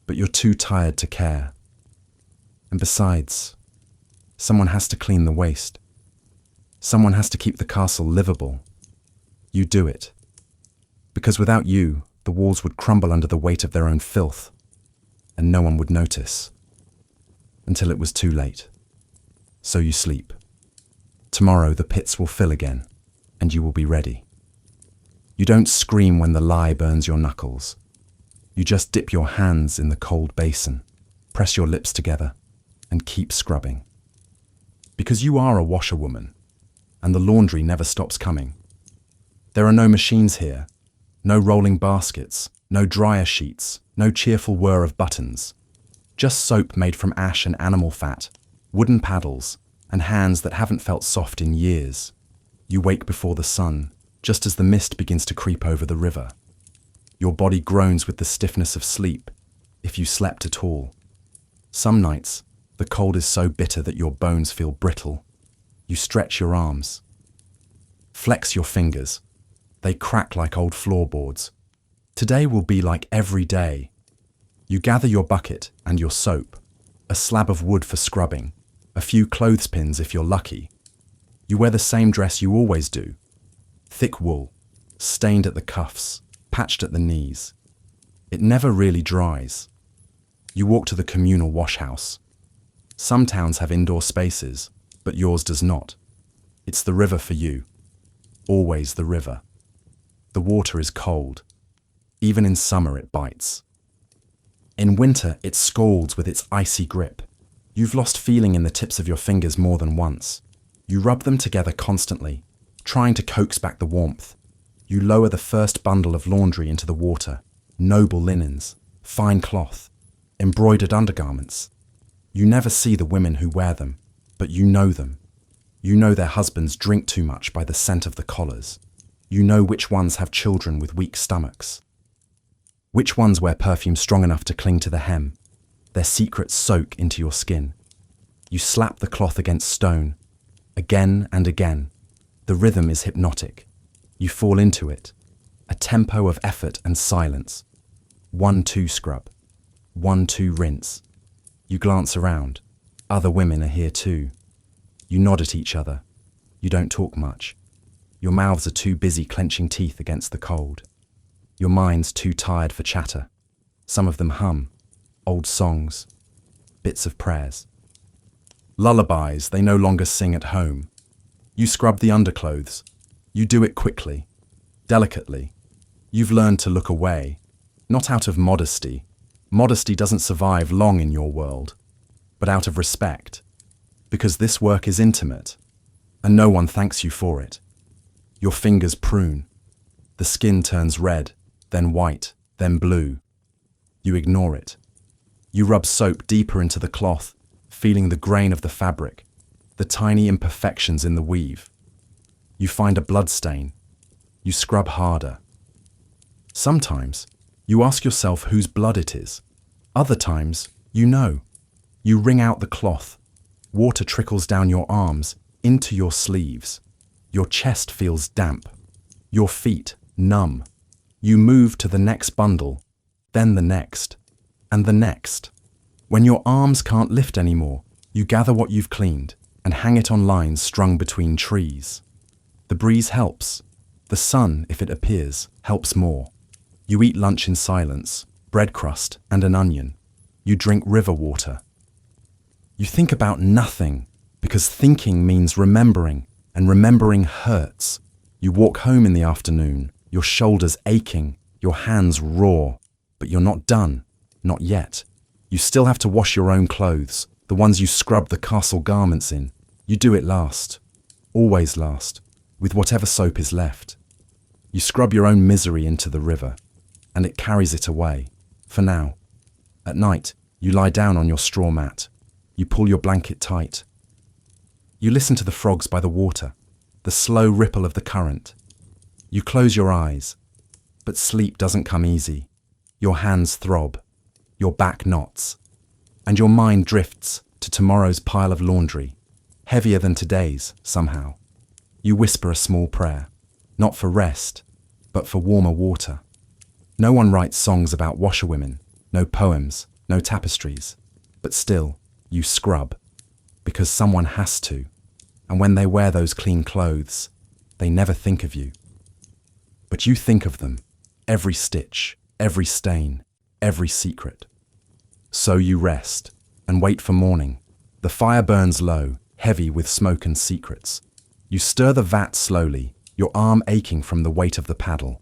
but you're too tired to care. And besides, someone has to clean the waste. Someone has to keep the castle livable. You do it. Because without you, the walls would crumble under the weight of their own filth, and no one would notice. Until it was too late. So you sleep. Tomorrow the pits will fill again, and you will be ready. You don't scream when the lie burns your knuckles. You just dip your hands in the cold basin, press your lips together, and keep scrubbing. Because you are a washerwoman, and the laundry never stops coming. There are no machines here, no rolling baskets, no dryer sheets, no cheerful whir of buttons. Just soap made from ash and animal fat, wooden paddles, and hands that haven't felt soft in years. You wake before the sun, just as the mist begins to creep over the river. Your body groans with the stiffness of sleep, if you slept at all. Some nights, the cold is so bitter that your bones feel brittle. You stretch your arms. Flex your fingers. They crack like old floorboards. Today will be like every day. You gather your bucket and your soap, a slab of wood for scrubbing, a few clothespins if you're lucky. You wear the same dress you always do. Thick wool, stained at the cuffs, patched at the knees. It never really dries. You walk to the communal wash house. Some towns have indoor spaces, but yours does not. It's the river for you. Always the river. The water is cold. Even in summer it bites. In winter it scalds with its icy grip. You've lost feeling in the tips of your fingers more than once. You rub them together constantly, trying to coax back the warmth. You lower the first bundle of laundry into the water, noble linens, fine cloth, embroidered undergarments. You never see the women who wear them, but you know them. You know their husbands drink too much by the scent of the collars. You know which ones have children with weak stomachs. Which ones wear perfume strong enough to cling to the hem. Their secrets soak into your skin. You slap the cloth against stone, again and again. The rhythm is hypnotic. You fall into it. A tempo of effort and silence. 1-2 scrub. 1-2 rinse. You glance around. Other women are here too. You nod at each other. You don't talk much. Your mouths are too busy clenching teeth against the cold. Your mind's too tired for chatter. Some of them hum. Old songs. Bits of prayers. Lullabies they no longer sing at home. You scrub the underclothes. You do it quickly, delicately. You've learned to look away, not out of modesty. Modesty doesn't survive long in your world, but out of respect. Because this work is intimate, and no one thanks you for it. Your fingers prune. The skin turns red, then white, then blue. You ignore it. You rub soap deeper into the cloth, feeling the grain of the fabric, the tiny imperfections in the weave. You find a blood stain. You scrub harder. Sometimes, you ask yourself whose blood it is. Other times, you know. You wring out the cloth. Water trickles down your arms, into your sleeves. Your chest feels damp. Your feet numb. You move to the next bundle, then the next, and the next. When your arms can't lift anymore, you gather what you've cleaned and hang it on lines strung between trees. The breeze helps. The sun, if it appears, helps more. You eat lunch in silence, bread crust and an onion. You drink river water. You think about nothing, because thinking means remembering, and remembering hurts. You walk home in the afternoon, your shoulders aching, your hands raw, but you're not done, not yet. You still have to wash your own clothes, the ones you scrub the castle garments in. You do it last, always last, with whatever soap is left. You scrub your own misery into the river, and it carries it away, for now. At night, you lie down on your straw mat. You pull your blanket tight. You listen to the frogs by the water. the slow ripple of the current. You close your eyes, but sleep doesn't come easy. Your hands throb, your back knots, and your mind drifts to tomorrow's pile of laundry, heavier than today's, somehow. You whisper a small prayer, not for rest, but for warmer water. No one writes songs about washerwomen, no poems, no tapestries, but still, you scrub, because someone has to, and when they wear those clean clothes, they never think of you. But you think of them, every stitch, every stain, every secret. So you rest, and wait for morning. The fire burns low, heavy with smoke and secrets. You stir the vat slowly, your arm aching from the weight of the paddle.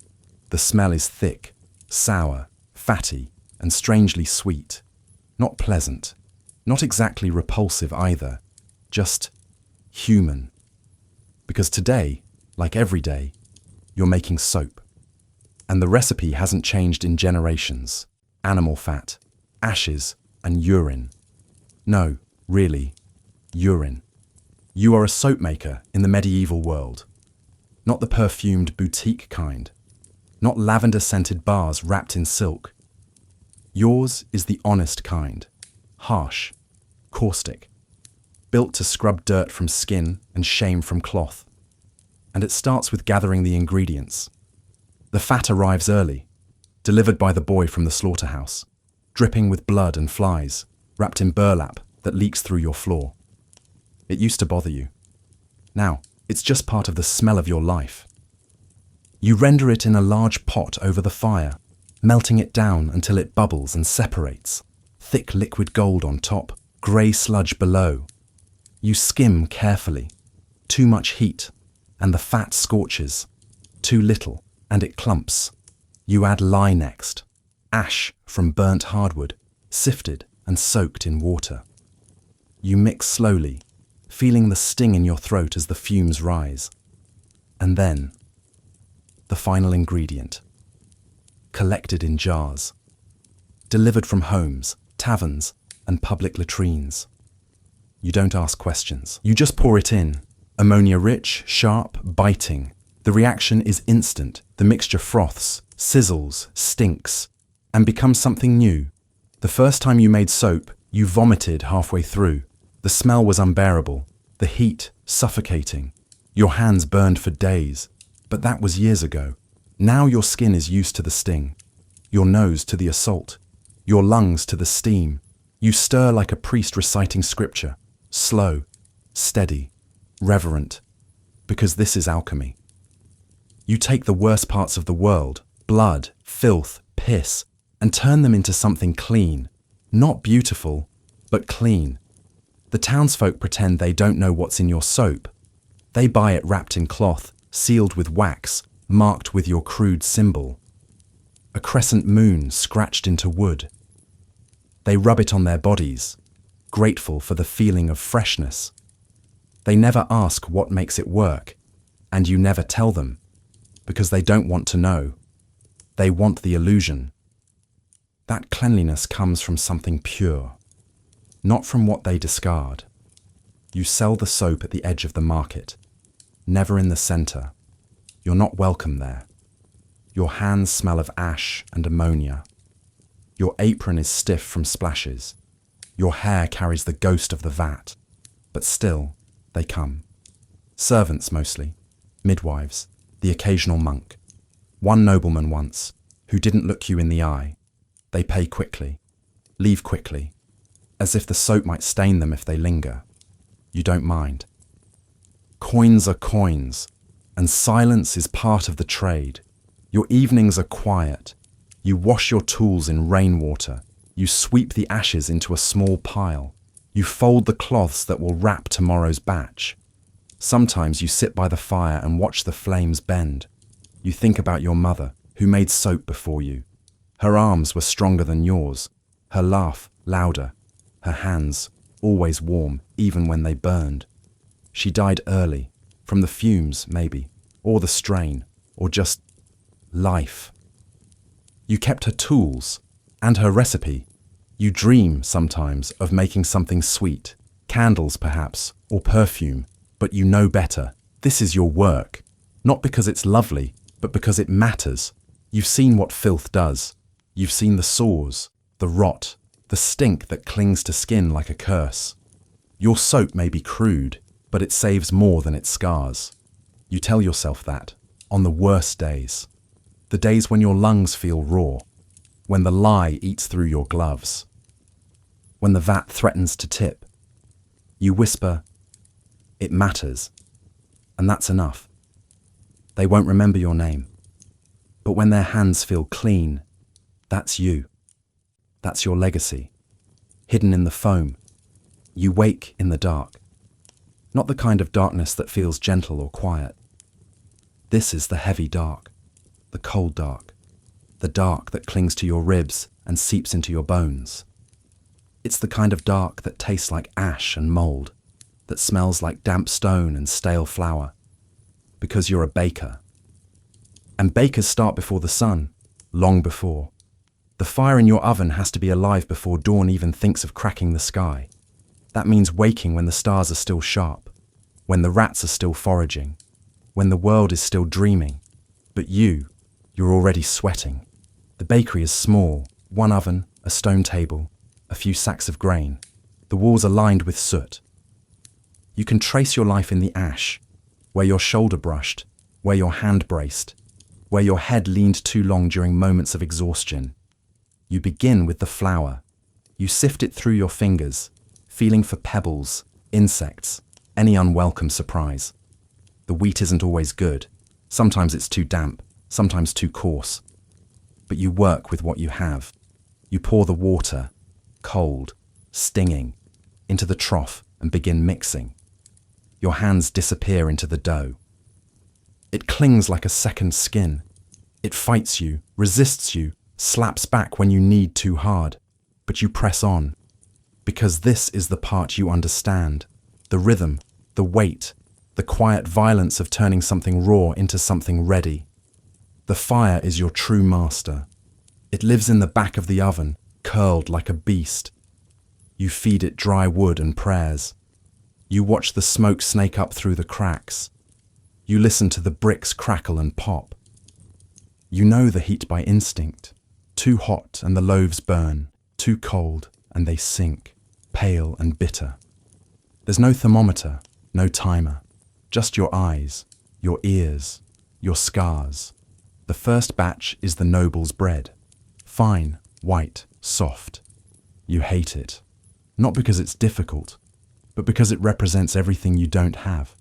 The smell is thick, sour, fatty, and strangely sweet. Not pleasant, not exactly repulsive either, just human. Because today, like every day, you're making soap. And the recipe hasn't changed in generations. Animal fat, ashes, and urine. No, really, urine. You are a soap maker in the medieval world. Not the perfumed boutique kind. Not lavender-scented bars wrapped in silk. Yours is the honest kind. Harsh, caustic. Built to scrub dirt from skin and shame from cloth. And it starts with gathering the ingredients. The fat arrives early, delivered by the boy from the slaughterhouse, dripping with blood and flies, wrapped in burlap that leaks through your floor. It used to bother you. Now, it's just part of the smell of your life. You render it in a large pot over the fire, melting it down until it bubbles and separates. Thick liquid gold on top, grey sludge below. You skim carefully. Too much heat, and the fat scorches. Too little, and it clumps. You add lye next. Ash from burnt hardwood, sifted and soaked in water. You mix slowly, feeling the sting in your throat as the fumes rise. And then, the final ingredient. Collected in jars. Delivered from homes, taverns, and public latrines. You don't ask questions. You just pour it in. Ammonia rich, sharp, biting. The reaction is instant. The mixture froths, sizzles, stinks, and becomes something new. The first time you made soap, you vomited halfway through. The smell was unbearable. The heat, suffocating. Your hands burned for days. But that was years ago. Now your skin is used to the sting. Your nose to the assault. Your lungs to the steam. You stir like a priest reciting scripture. Slow, steady, reverent. Because this is alchemy. You take the worst parts of the world, blood, filth, piss, and turn them into something clean. Not beautiful, but clean. The townsfolk pretend they don't know what's in your soap. They buy it wrapped in cloth, sealed with wax, marked with your crude symbol. A crescent moon scratched into wood. They rub it on their bodies, grateful for the feeling of freshness. They never ask what makes it work, and you never tell them, because they don't want to know. They want the illusion. That cleanliness comes from something pure, not from what they discard. You sell the soap at the edge of the market, never in the center. You're not welcome there. Your hands smell of ash and ammonia. Your apron is stiff from splashes. Your hair carries the ghost of the vat. But still, they come. Servants mostly, midwives, the occasional monk. One nobleman once, who didn't look you in the eye. They pay quickly, leave quickly, as if the soap might stain them if they linger. You don't mind. Coins are coins, and silence is part of the trade. Your evenings are quiet. You wash your tools in rainwater. You sweep the ashes into a small pile. You fold the cloths that will wrap tomorrow's batch. Sometimes you sit by the fire and watch the flames bend. You think about your mother, who made soap before you. Her arms were stronger than yours, her laugh louder, her hands always warm, even when they burned. She died early, from the fumes, maybe, or the strain, or just life. You kept her tools and her recipe. You dream sometimes of making something sweet, candles perhaps, or perfume, but you know better. This is your work, not because it's lovely, but because it matters. You've seen what filth does. You've seen the sores, the rot, the stink that clings to skin like a curse. Your soap may be crude, but it saves more than it scars. You tell yourself that, on the worst days. The days when your lungs feel raw, when the lie eats through your gloves, when the vat threatens to tip. You whisper, "It matters," and that's enough. They won't remember your name. But when their hands feel clean, that's you. That's your legacy, hidden in the foam. You wake in the dark. Not the kind of darkness that feels gentle or quiet. This is the heavy dark, the cold dark, the dark that clings to your ribs and seeps into your bones. It's the kind of dark that tastes like ash and mold, that smells like damp stone and stale flour, because you're a baker. And bakers start before the sun, long before. The fire in your oven has to be alive before dawn even thinks of cracking the sky. That means waking when the stars are still sharp, when the rats are still foraging, when the world is still dreaming. But you're already sweating. The bakery is small, one oven, a stone table, a few sacks of grain. The walls are lined with soot. You can trace your life in the ash, where your shoulder brushed, where your hand braced, where your head leaned too long during moments of exhaustion. You begin with the flour. You sift it through your fingers, feeling for pebbles, insects, any unwelcome surprise. The wheat isn't always good. Sometimes it's too damp, sometimes too coarse. But you work with what you have. You pour the water, cold, stinging, into the trough and begin mixing. Your hands disappear into the dough. It clings like a second skin. It fights you, resists you, slaps back when you knead too hard. But you press on, because this is the part you understand. The rhythm, the weight, the quiet violence of turning something raw into something ready. The fire is your true master. It lives in the back of the oven, curled like a beast. You feed it dry wood and prayers. You watch the smoke snake up through the cracks. You listen to the bricks crackle and pop. You know the heat by instinct. Too hot and the loaves burn, too cold and they sink, pale and bitter. There's no thermometer, no timer, just your eyes, your ears, your scars. The first batch is the noble's bread. Fine, white, soft. You hate it. Not because it's difficult, but because it represents everything you don't have.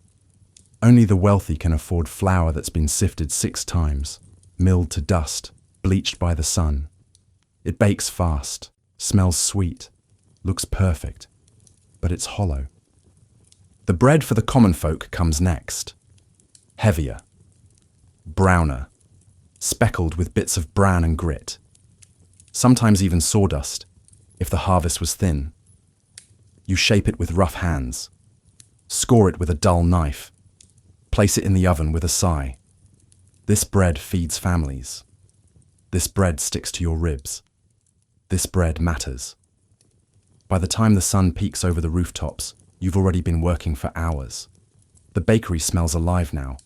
Only the wealthy can afford flour that's been sifted 6 times, milled to dust, bleached by the sun. It bakes fast, smells sweet, looks perfect, but it's hollow. The bread for the common folk comes next. Heavier, browner, speckled with bits of bran and grit. Sometimes even sawdust, if the harvest was thin. You shape it with rough hands, score it with a dull knife, place it in the oven with a sigh. This bread feeds families. This bread sticks to your ribs. This bread matters. By the time the sun peeks over the rooftops, you've already been working for hours. The bakery smells alive now.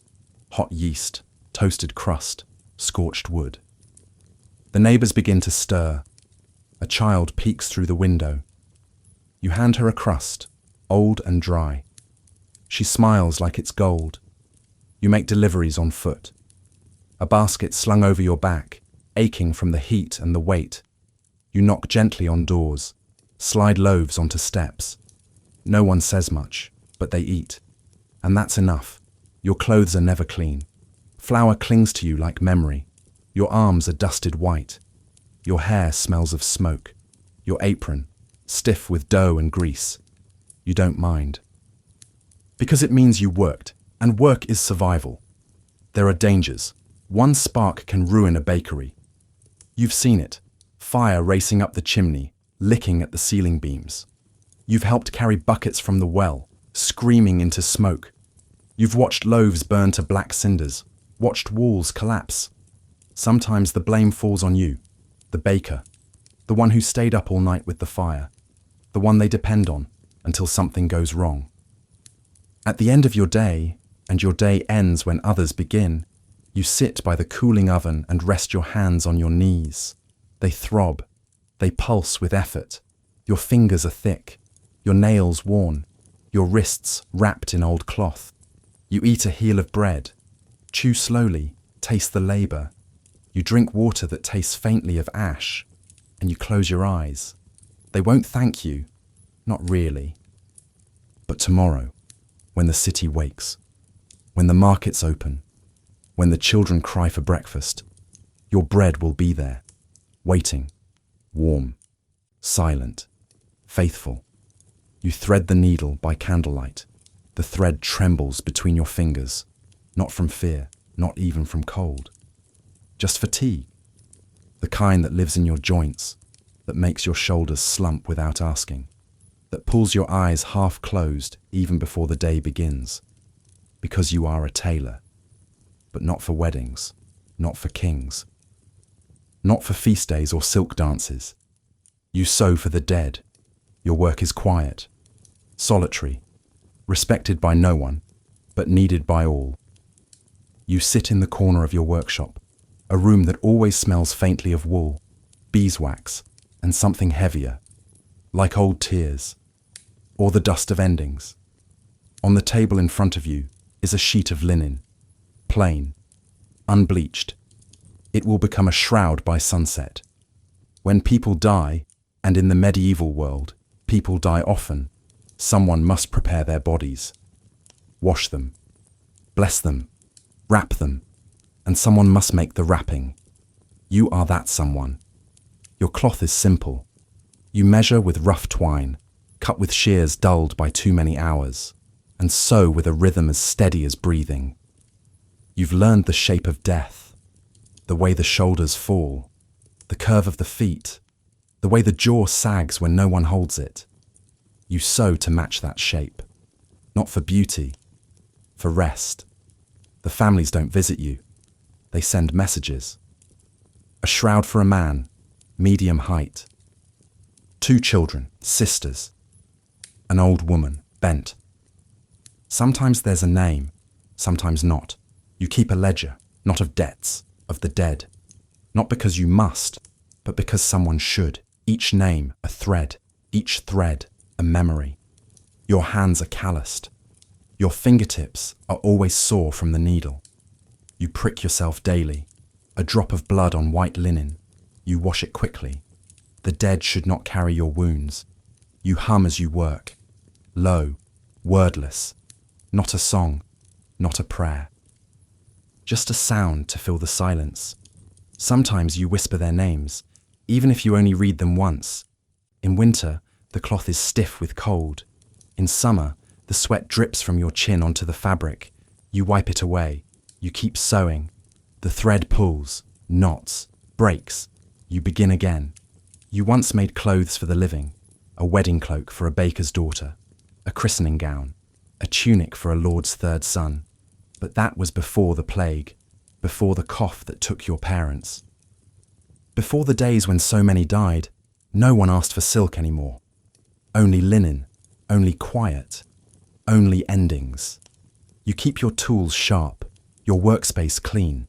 Hot yeast, toasted crust, scorched wood. The neighbours begin to stir. A child peeks through the window. You hand her a crust, old and dry. She smiles like it's gold. You make deliveries on foot. A basket slung over your back, aching from the heat and the weight. You knock gently on doors, slide loaves onto steps. No one says much, but they eat. And that's enough. Your clothes are never clean. Flour clings to you like memory. Your arms are dusted white. Your hair smells of smoke. Your apron, stiff with dough and grease. You don't mind. Because it means you worked, and work is survival. There are dangers. One spark can ruin a bakery. You've seen it. Fire racing up the chimney, licking at the ceiling beams. You've helped carry buckets from the well, screaming into smoke. You've watched loaves burn to black cinders, watched walls collapse. Sometimes the blame falls on you, the baker, the one who stayed up all night with the fire, the one they depend on until something goes wrong. At the end of your day, and your day ends when others begin. You sit by the cooling oven and rest your hands on your knees. They throb. They pulse with effort. Your fingers are thick. Your nails worn. Your wrists wrapped in old cloth. You eat a heel of bread. Chew slowly. Taste the labor. You drink water that tastes faintly of ash. And you close your eyes. They won't thank you. Not really. But tomorrow, when the city wakes, when the markets open, when the children cry for breakfast, your bread will be there, waiting, warm, silent, faithful. You thread the needle by candlelight. The thread trembles between your fingers, not from fear, not even from cold. Just fatigue, the kind that lives in your joints, that makes your shoulders slump without asking, that pulls your eyes half closed even before the day begins. Because you are a tailor, but not for weddings, not for kings, not for feast days or silk dances. You sew for the dead. Your work is quiet, solitary, respected by no one, but needed by all. You sit in the corner of your workshop, a room that always smells faintly of wool, beeswax, and something heavier, like old tears, or the dust of endings. On the table in front of you is a sheet of linen, plain, unbleached. It will become a shroud by sunset. When people die, and in the medieval world, people die often, someone must prepare their bodies, wash them, bless them, wrap them, and someone must make the wrapping. You are that someone. Your cloth is simple. You measure with rough twine, cut with shears dulled by too many hours, and sew with a rhythm as steady as breathing. You've learned the shape of death, the way the shoulders fall, the curve of the feet, the way the jaw sags when no one holds it. You sew to match that shape, not for beauty, for rest. The families don't visit you. They send messages. A shroud for a man, medium height. 2 children, sisters. An old woman, bent. Sometimes there's a name, sometimes not. You keep a ledger, not of debts, of the dead. Not because you must, but because someone should. Each name a thread, each thread a memory. Your hands are calloused. Your fingertips are always sore from the needle. You prick yourself daily, a drop of blood on white linen. You wash it quickly. The dead should not carry your wounds. You hum as you work, low, wordless, not a song, not a prayer. Just a sound to fill the silence. Sometimes you whisper their names, even if you only read them once. In winter, the cloth is stiff with cold. In summer, the sweat drips from your chin onto the fabric. You wipe it away. You keep sewing. The thread pulls, knots, breaks. You begin again. You once made clothes for the living, a wedding cloak for a baker's daughter, a christening gown, a tunic for a lord's 3rd son. But that was before the plague, before the cough that took your parents. Before the days when so many died, no one asked for silk anymore. Only linen, only quiet, only endings. You keep your tools sharp, your workspace clean.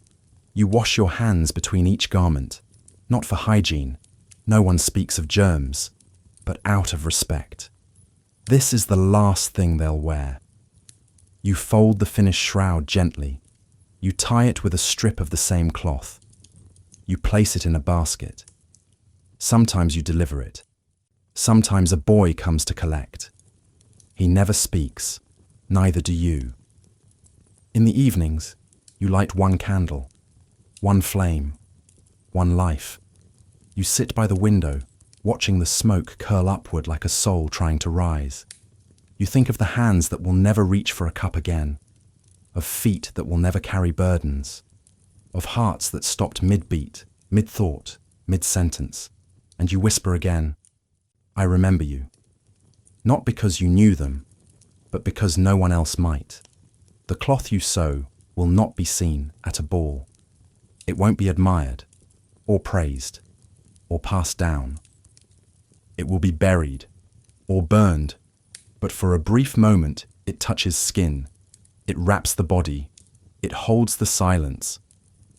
You wash your hands between each garment, not for hygiene. No one speaks of germs, but out of respect. This is the last thing they'll wear. You fold the finished shroud gently. You tie it with a strip of the same cloth. You place it in a basket. Sometimes you deliver it. Sometimes a boy comes to collect. He never speaks, neither do you. In the evenings, you light one candle, one flame, one life. You sit by the window, watching the smoke curl upward like a soul trying to rise. You think of the hands that will never reach for a cup again, of feet that will never carry burdens, of hearts that stopped mid-beat, mid-thought, mid-sentence, and you whisper again, I remember you. Not because you knew them, but because no one else might. The cloth you sew will not be seen at a ball. It won't be admired, or praised, or passed down. It will be buried, or burned, but for a brief moment it touches skin, It wraps the body. It holds the silence.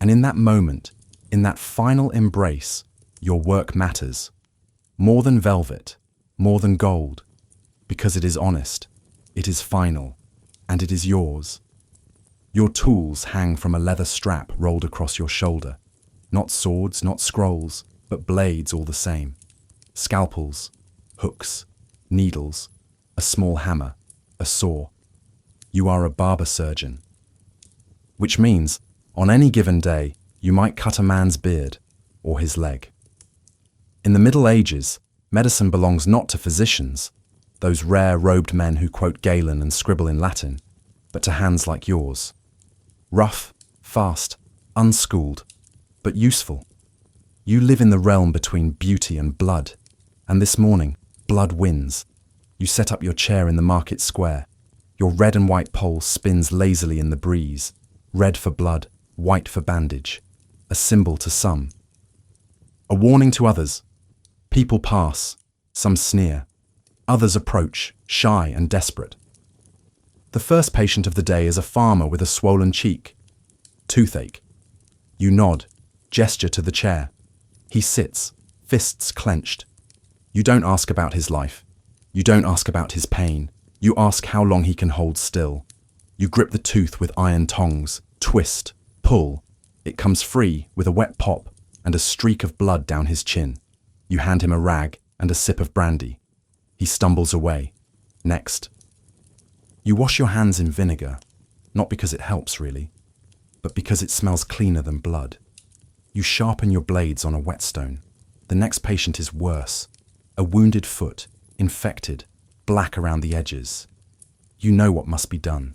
And in that moment, in that final embrace, your work matters. More than velvet, more than gold, because it is honest, it is final, and it is yours. Your tools hang from a leather strap rolled across your shoulder. Not swords, not scrolls, but blades all the same. Scalpels, hooks, needles, a small hammer, a saw. You are a barber surgeon. Which means, on any given day, you might cut a man's beard or his leg. In the Middle Ages, medicine belongs not to physicians, those rare robed men who quote Galen and scribble in Latin, but to hands like yours. Rough, fast, unschooled, but useful. You live in the realm between beauty and blood, and this morning, blood wins. You set up your chair in the market square. Your red and white pole spins lazily in the breeze, red for blood, white for bandage, a symbol to some. A warning to others. People pass, some sneer. Others approach, shy and desperate. The first patient of the day is a farmer with a swollen cheek. Toothache. You nod, gesture to the chair. He sits, fists clenched. You don't ask about his life. You don't ask about his pain. You ask how long he can hold still. You grip the tooth with iron tongs, twist, pull. It comes free with a wet pop and a streak of blood down his chin. You hand him a rag and a sip of brandy. He stumbles away. Next. You wash your hands in vinegar, not because it helps really, but because it smells cleaner than blood. You sharpen your blades on a whetstone. The next patient is worse. A wounded foot, infected, black around the edges. You know what must be done.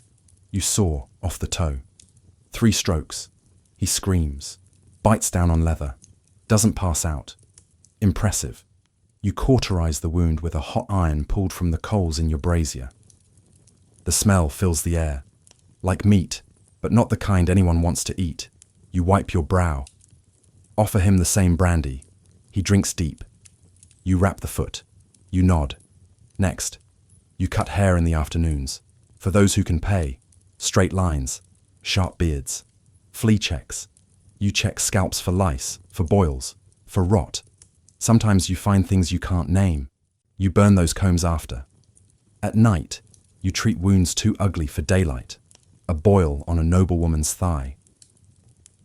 You saw off the toe. 3 strokes. He screams, bites down on leather, doesn't pass out. Impressive. You cauterize the wound with a hot iron pulled from the coals in your brazier. The smell fills the air, like meat, but not the kind anyone wants to eat. You wipe your brow. Offer him the same brandy. He drinks deep. You wrap the foot. You nod. Next. You cut hair in the afternoons. For those who can pay. Straight lines. Sharp beards. Flea checks. You check scalps for lice, for boils, for rot. Sometimes you find things you can't name. You burn those combs after. At night, you treat wounds too ugly for daylight. A boil on a noblewoman's thigh.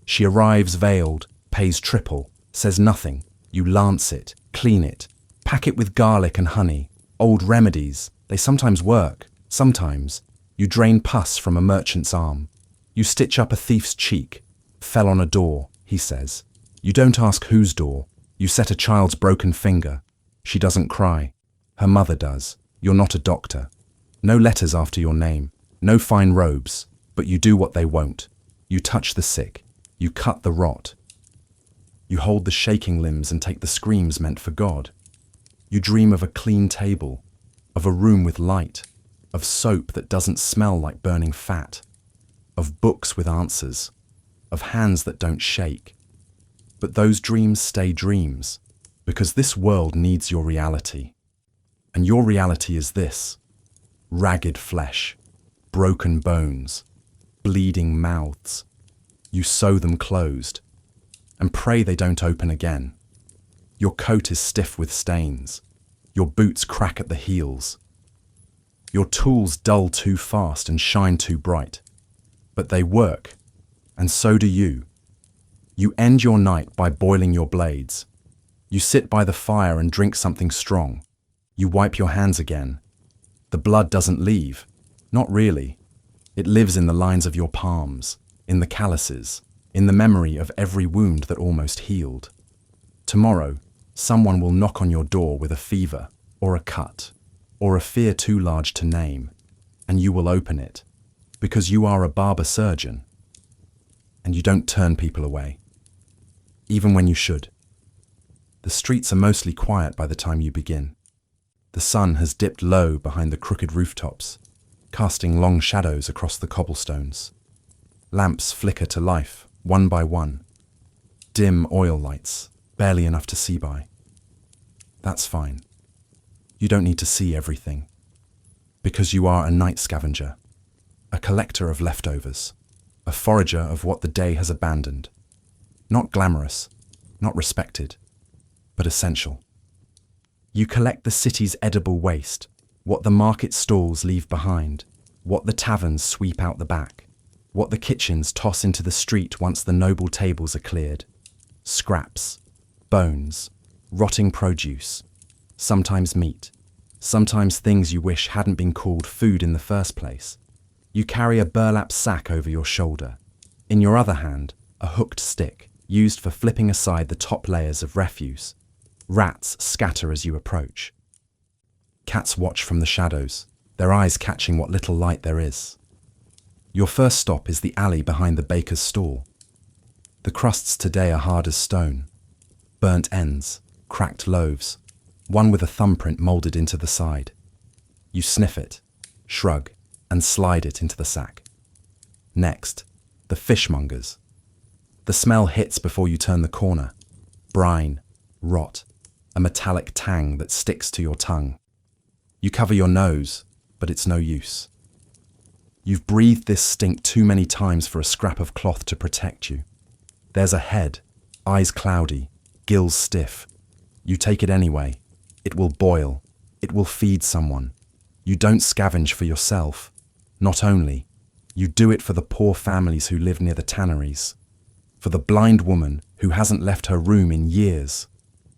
She arrives veiled, pays triple, says nothing. You lance it, clean it, pack it with garlic and honey. Old remedies, they sometimes work, sometimes. You drain pus from a merchant's arm. You stitch up a thief's cheek. Fell on a door, he says. You don't ask whose door. You set a child's broken finger. She doesn't cry. Her mother does. You're not a doctor. No letters after your name. No fine robes. But you do what they won't. You touch the sick. You cut the rot. You hold the shaking limbs and take the screams meant for God. You dream of a clean table, of a room with light, of soap that doesn't smell like burning fat, of books with answers, of hands that don't shake. But those dreams stay dreams, because this world needs your reality. And your reality is this: ragged flesh, broken bones, bleeding mouths. You sew them closed, and pray they don't open again. Your coat is stiff with stains. Your boots crack at the heels. Your tools dull too fast and shine too bright. But they work, and so do you. You end your night by boiling your blades. You sit by the fire and drink something strong. You wipe your hands again. The blood doesn't leave. Not really. It lives in the lines of your palms, in the calluses, in the memory of every wound that almost healed. Tomorrow, someone will knock on your door with a fever, or a cut, or a fear too large to name, and you will open it, because you are a barber surgeon. And you don't turn people away, even when you should. The streets are mostly quiet by the time you begin. The sun has dipped low behind the crooked rooftops, casting long shadows across the cobblestones. Lamps flicker to life, one by one. Dim oil lights, barely enough to see by. That's fine. You don't need to see everything, because you are a night scavenger. a collector of leftovers, a forager of what the day has abandoned. Not glamorous, not respected, but essential. You collect the city's edible waste, what the market stalls leave behind, what the taverns sweep out the back, what the kitchens toss into the street once the noble tables are cleared. Scraps, bones, rotting produce, sometimes meat, sometimes things you wish hadn't been called food in the first place. You carry a burlap sack over your shoulder. In your other hand, a hooked stick, used for flipping aside the top layers of refuse. Rats scatter as you approach. Cats watch from the shadows, their eyes catching what little light there is. Your first stop is the alley behind the baker's stall. The crusts today are hard as stone. Burnt ends, cracked loaves, one with a thumbprint moulded into the side. You sniff it, shrug, and slide it into the sack. Next, the fishmongers. The smell hits before you turn the corner. Brine, rot, a metallic tang that sticks to your tongue. You cover your nose, but it's no use. You've breathed this stink too many times for a scrap of cloth to protect you. There's a head, eyes cloudy, gills stiff. You take it anyway. It will boil. It will feed someone. You don't scavenge for yourself. Not only, you do it for the poor families who live near the tanneries, for the blind woman who hasn't left her room in years,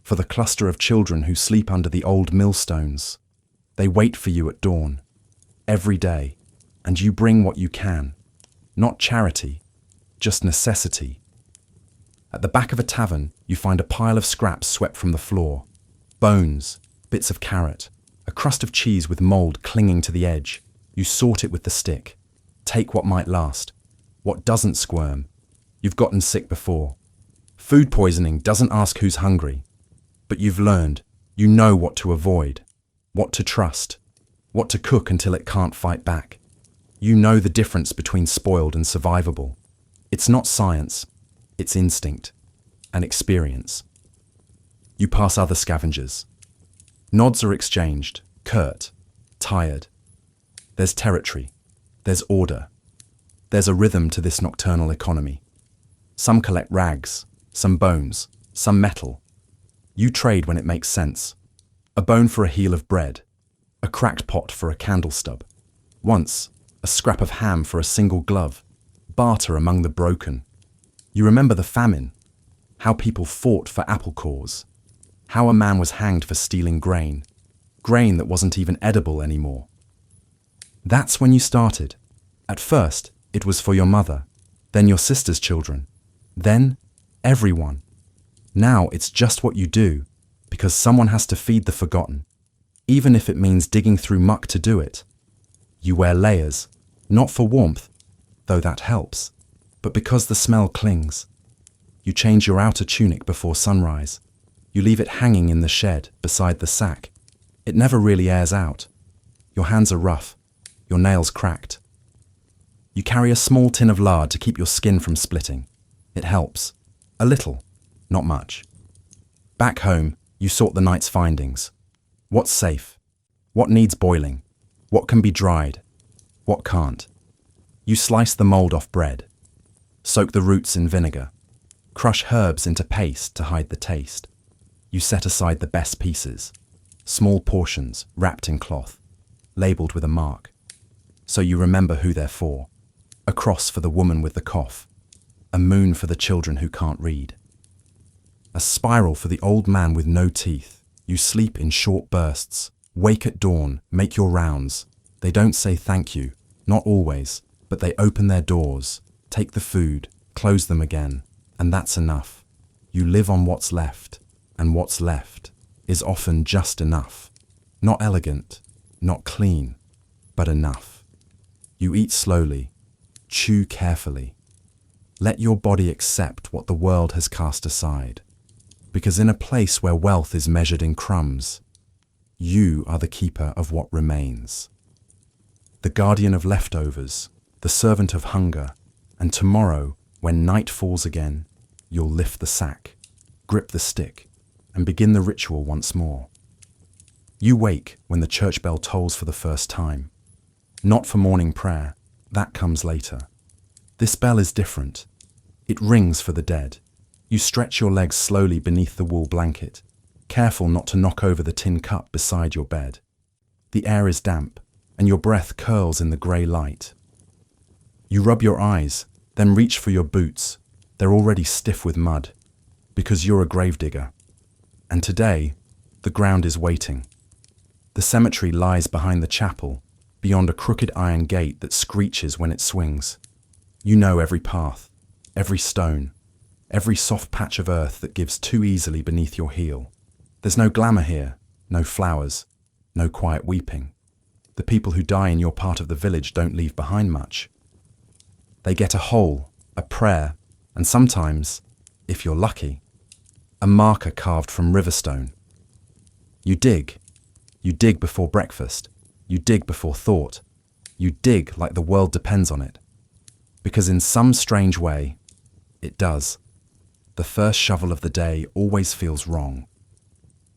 for the cluster of children who sleep under the old millstones. They wait for you at dawn, every day, and you bring what you can. Not charity, just necessity. At the back of a tavern, you find a pile of scraps swept from the floor. Bones, bits of carrot, a crust of cheese with mold clinging to the edge. You sort it with the stick. Take what might last, what doesn't squirm. You've gotten sick before. Food poisoning doesn't ask who's hungry. But you've learned, you know what to avoid, what to trust, what to cook until it can't fight back. You know the difference between spoiled and survivable. It's not science, it's instinct and experience. You pass other scavengers. Nods are exchanged, curt, tired. There's territory, there's order. There's a rhythm to this nocturnal economy. Some collect rags, some bones, some metal. You trade when it makes sense. A bone for a heel of bread, a cracked pot for a candle stub. Once, a scrap of ham for a single glove. Barter among the broken. You remember the famine, how people fought for apple cores, how a man was hanged for stealing grain that wasn't even edible anymore. That's when you started. At first, it was for your mother, then your sister's children, then everyone. Now it's just what you do, because someone has to feed the forgotten, even if it means digging through muck to do it. You wear layers, not for warmth, though that helps, but because the smell clings. You change your outer tunic before sunrise. You leave it hanging in the shed beside the sack. It never really airs out. Your hands are rough, your nails cracked. You carry a small tin of lard to keep your skin from splitting. It helps. A little, not much. Back home, you sort the night's findings. What's safe? What needs boiling? What can be dried? What can't? You slice the mold off bread. Soak the roots in vinegar. Crush herbs into paste to hide the taste. You set aside the best pieces. Small portions wrapped in cloth, labelled with a mark. So you remember who they're for. A cross for the woman with the cough. A moon for the children who can't read. A spiral for the old man with no teeth. You sleep in short bursts. Wake at dawn, make your rounds. They don't say thank you, not always, but they open their doors, take the food, close them again, and that's enough. You live on what's left, and what's left is often just enough. Not elegant, not clean, but enough. You eat slowly, chew carefully. Let your body accept what the world has cast aside, because in a place where wealth is measured in crumbs, you are the keeper of what remains. The guardian of leftovers, the servant of hunger, and tomorrow, when night falls again, you'll lift the sack, grip the stick, and begin the ritual once more. You wake when the church bell tolls for the first time, not for morning prayer, That comes later. This bell is different. It rings for the dead. You stretch your legs slowly beneath the wool blanket, careful not to knock over the tin cup beside your bed. The air is damp, and your breath curls in the grey light. You rub your eyes, then reach for your boots. They're already stiff with mud, because you're a gravedigger. And today, the ground is waiting. The cemetery lies behind the chapel, beyond a crooked iron gate that screeches when it swings. You know every path, every stone, every soft patch of earth that gives too easily beneath your heel. There's no glamour here, no flowers, no quiet weeping. The people who die in your part of the village don't leave behind much. They get a hole, a prayer, and sometimes, if you're lucky, a marker carved from riverstone. You dig before breakfast, you dig before thought, you dig like the world depends on it. Because in some strange way, it does. The first shovel of the day always feels wrong.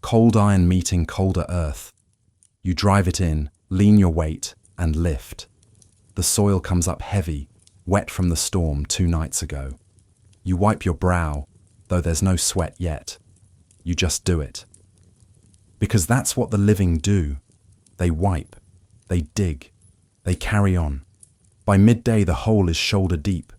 Cold iron meeting colder earth. You drive it in, lean your weight, and lift. The soil comes up heavy, wet from the storm 2 nights ago. You wipe your brow, though there's no sweat yet. You just do it. Because that's what the living do. They wipe, they dig, they carry on. By midday the hole is shoulder deep.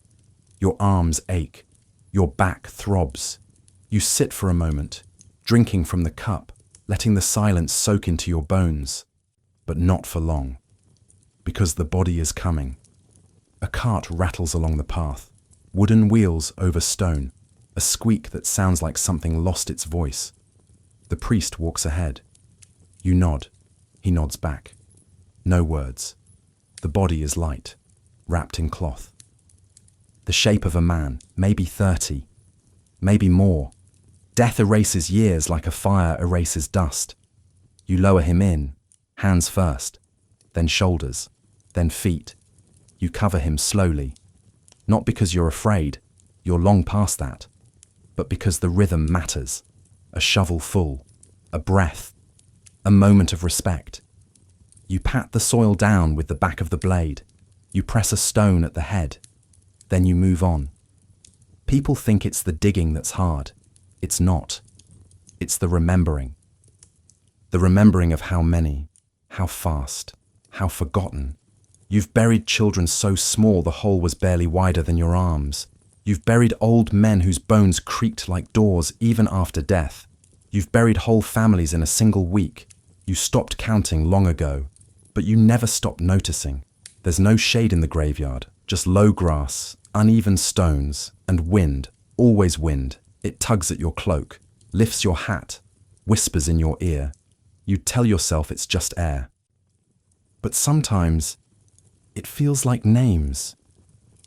Your arms ache, your back throbs. You sit for a moment, drinking from the cup, letting the silence soak into your bones. But not for long. Because the body is coming. A cart rattles along the path, wooden wheels over stone, a squeak that sounds like something lost its voice. The priest walks ahead. You nod. He nods back. No words. The body is light, wrapped in cloth. The shape of a man, maybe 30, maybe more. Death erases years like a fire erases dust. You lower him in, hands first, then shoulders, then feet. You cover him slowly, not because you're afraid, you're long past that, but because the rhythm matters. A shovel full, a breath, a moment of respect. You pat the soil down with the back of the blade. You press a stone at the head. Then you move on. People think it's the digging that's hard. It's not. It's the remembering. The remembering of how many, how fast, how forgotten. You've buried children so small the hole was barely wider than your arms. You've buried old men whose bones creaked like doors even after death. You've buried whole families in a single week. You stopped counting long ago, but you never stopped noticing. There's no shade in the graveyard, just low grass, uneven stones, and wind, always wind. It tugs at your cloak, lifts your hat, whispers in your ear. You tell yourself it's just air. But sometimes, it feels like names.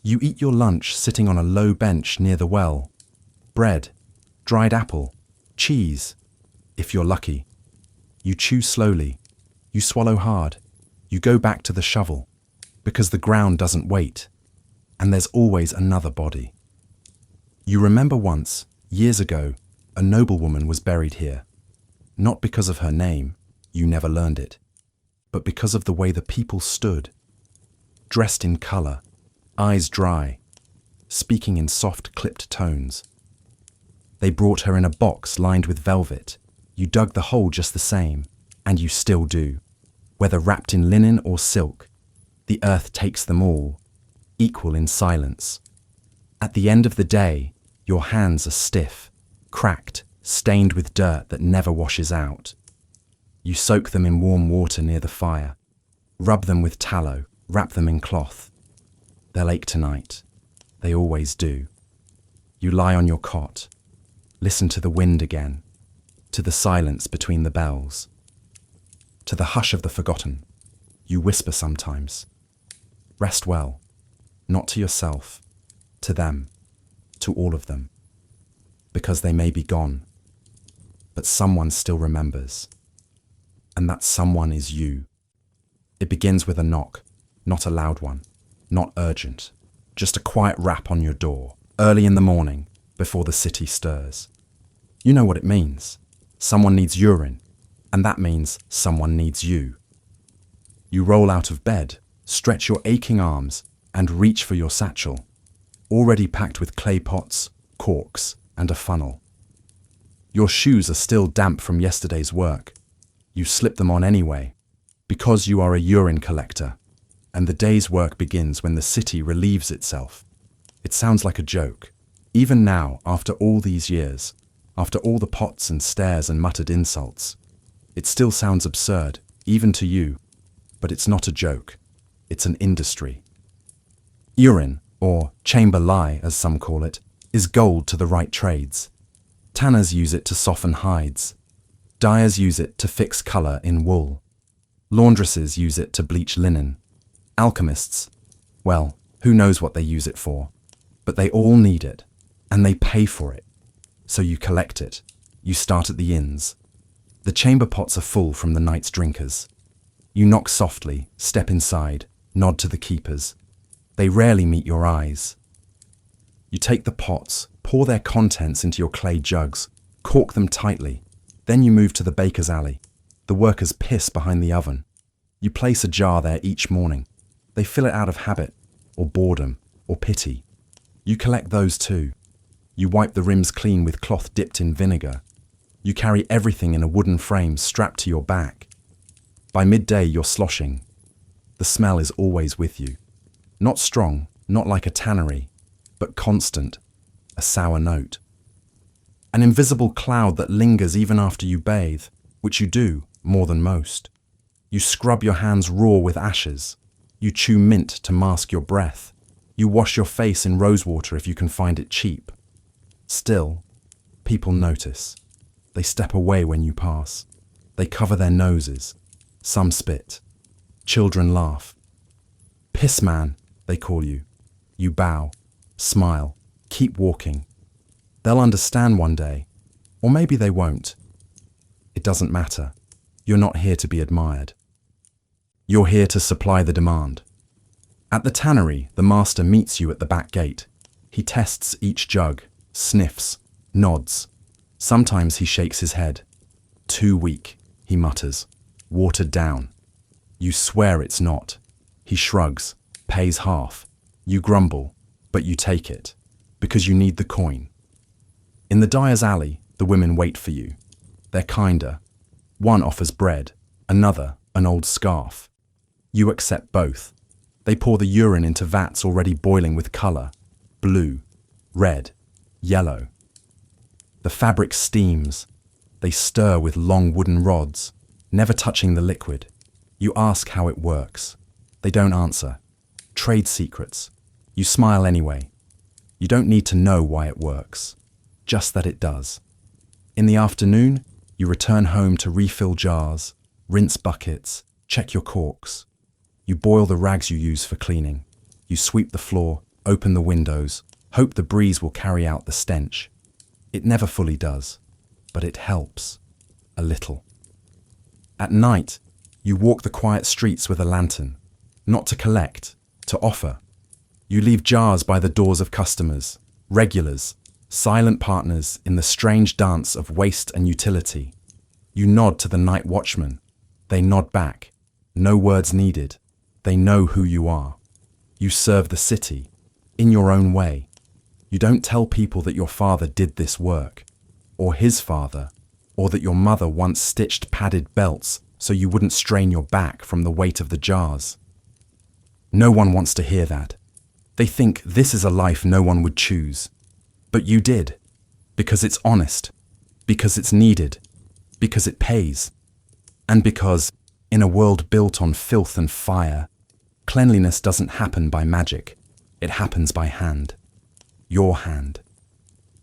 You eat your lunch sitting on a low bench near the well. Bread, dried apple, cheese, if you're lucky. You chew slowly. You swallow hard. You go back to the shovel, because the ground doesn't wait, and there's always another body. You remember once, years ago, a noblewoman was buried here. Not because of her name, you never learned it, but because of the way the people stood. Dressed in colour, eyes dry, speaking in soft clipped tones. They brought her in a box lined with velvet. You dug the hole just the same, and you still do. Whether wrapped in linen or silk, the earth takes them all, equal in silence. At the end of the day, your hands are stiff, cracked, stained with dirt that never washes out. You soak them in warm water near the fire, rub them with tallow, wrap them in cloth. They'll ache tonight. They always do. You lie on your cot, listen to the wind again, to the silence between the bells, to the hush of the forgotten. You whisper sometimes. Rest well, not to yourself, to them, to all of them, because they may be gone, but someone still remembers, and that someone is you. It begins with a knock, not a loud one, not urgent, just a quiet rap on your door, early in the morning, before the city stirs. You know what it means. Someone needs urine, and that means someone needs you. You roll out of bed, stretch your aching arms, and reach for your satchel, already packed with clay pots, corks, and a funnel. Your shoes are still damp from yesterday's work. You slip them on anyway, because you are a urine collector, and the day's work begins when the city relieves itself. It sounds like a joke. Even now, after all these years, after all the pots and stares and muttered insults, it still sounds absurd, even to you, but it's not a joke. It's an industry. Urine, or chamber lye as some call it, is gold to the right trades. Tanners use it to soften hides. Dyers use it to fix colour in wool. Laundresses use it to bleach linen. Alchemists, well, who knows what they use it for, but they all need it, and they pay for it. So you collect it. You start at the inns. The chamber pots are full from the night's drinkers. You knock softly, step inside, nod to the keepers. They rarely meet your eyes. You take the pots, pour their contents into your clay jugs, cork them tightly. Then you move to the baker's alley. The workers piss behind the oven. You place a jar there each morning. They fill it out of habit, or boredom, or pity. You collect those too. You wipe the rims clean with cloth dipped in vinegar. You carry everything in a wooden frame strapped to your back. By midday, you're sloshing. The smell is always with you. Not strong, not like a tannery, but constant, a sour note. An invisible cloud that lingers even after you bathe, which you do more than most. You scrub your hands raw with ashes. You chew mint to mask your breath. You wash your face in rosewater if you can find it cheap. Still, people notice. They step away when you pass. They cover their noses. Some spit. Children laugh. Piss man, they call you. You bow, smile, keep walking. They'll understand one day, or maybe they won't. It doesn't matter. You're not here to be admired. You're here to supply the demand. At the tannery, the master meets you at the back gate. He tests each jug, sniffs, nods. Sometimes he shakes his head. Too weak, he mutters. Watered down. You swear it's not. He shrugs, pays half. You grumble, but you take it, because you need the coin. In the dyer's alley, the women wait for you. They're kinder. One offers bread, another an old scarf. You accept both. They pour the urine into vats already boiling with colour. Blue, red, yellow. The fabric steams. They stir with long wooden rods, never touching the liquid. You ask how it works. They don't answer. Trade secrets. You smile anyway. You don't need to know why it works, just that it does. In the afternoon, you return home to refill jars, rinse buckets, check your corks. You boil the rags you use for cleaning. You sweep the floor, open the windows, hope the breeze will carry out the stench. It never fully does, but it helps. A little. At night, you walk the quiet streets with a lantern, not to collect, to offer. You leave jars by the doors of customers, regulars, silent partners in the strange dance of waste and utility. You nod to the night watchman. They nod back. No words needed. They know who you are. You serve the city, in your own way. You don't tell people that your father did this work, or his father, or that your mother once stitched padded belts so you wouldn't strain your back from the weight of the jars. No one wants to hear that. They think this is a life no one would choose. But you did, because it's honest, because it's needed, because it pays, and because, in a world built on filth and fire, cleanliness doesn't happen by magic. It happens by hand. Your hand.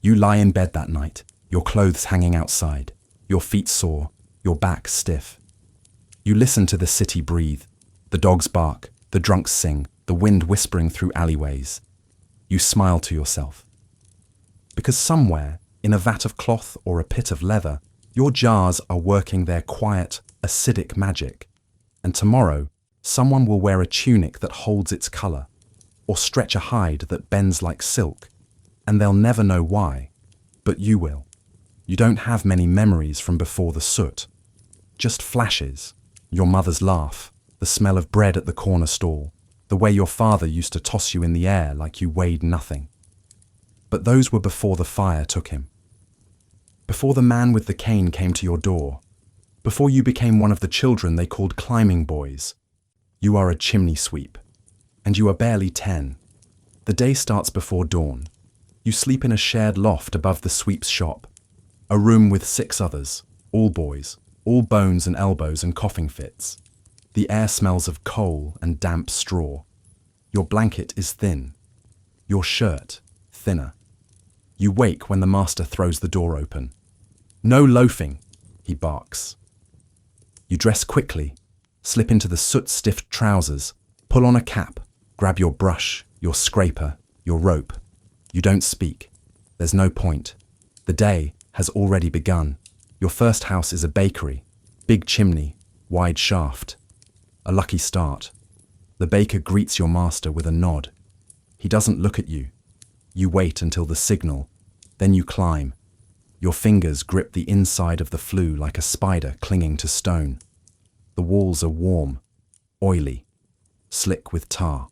You lie in bed that night, your clothes hanging outside, your feet sore, your back stiff. You listen to the city breathe, the dogs bark, the drunks sing, the wind whispering through alleyways. You smile to yourself. Because somewhere, in a vat of cloth or a pit of leather, your jars are working their quiet, acidic magic. And tomorrow, someone will wear a tunic that holds its colour, or stretch a hide that bends like silk, and they'll never know why, but you will. You don't have many memories from before the soot. Just flashes, your mother's laugh, the smell of bread at the corner stall, the way your father used to toss you in the air like you weighed nothing. But those were before the fire took him. Before the man with the cane came to your door. Before you became one of the children they called climbing boys. You are a chimney sweep. And you are barely 10. The day starts before dawn. You sleep in a shared loft above the sweep's shop. A room with 6 others, all boys, all bones and elbows and coughing fits. The air smells of coal and damp straw. Your blanket is thin. Your shirt, thinner. You wake when the master throws the door open. No loafing, he barks. You dress quickly, slip into the soot-stiffed trousers, pull on a cap, grab your brush, your scraper, your rope. You don't speak. There's no point. The day has already begun. Your first house is a bakery. Big chimney, wide shaft. A lucky start. The baker greets your master with a nod. He doesn't look at you. You wait until the signal. Then you climb. Your fingers grip the inside of the flue like a spider clinging to stone. The walls are warm, oily, slick with tar.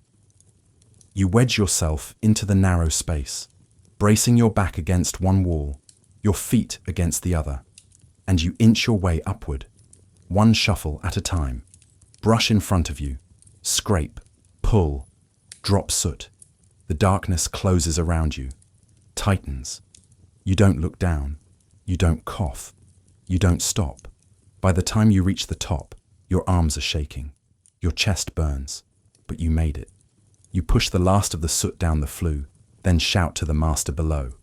You wedge yourself into the narrow space, bracing your back against one wall, your feet against the other, and you inch your way upward, one shuffle at a time. Brush in front of you, scrape, pull, drop soot. The darkness closes around you, tightens. You don't look down. You don't cough. You don't stop. By the time you reach the top, your arms are shaking. Your chest burns. But you made it. You push the last of the soot down the flue, then shout to the master below.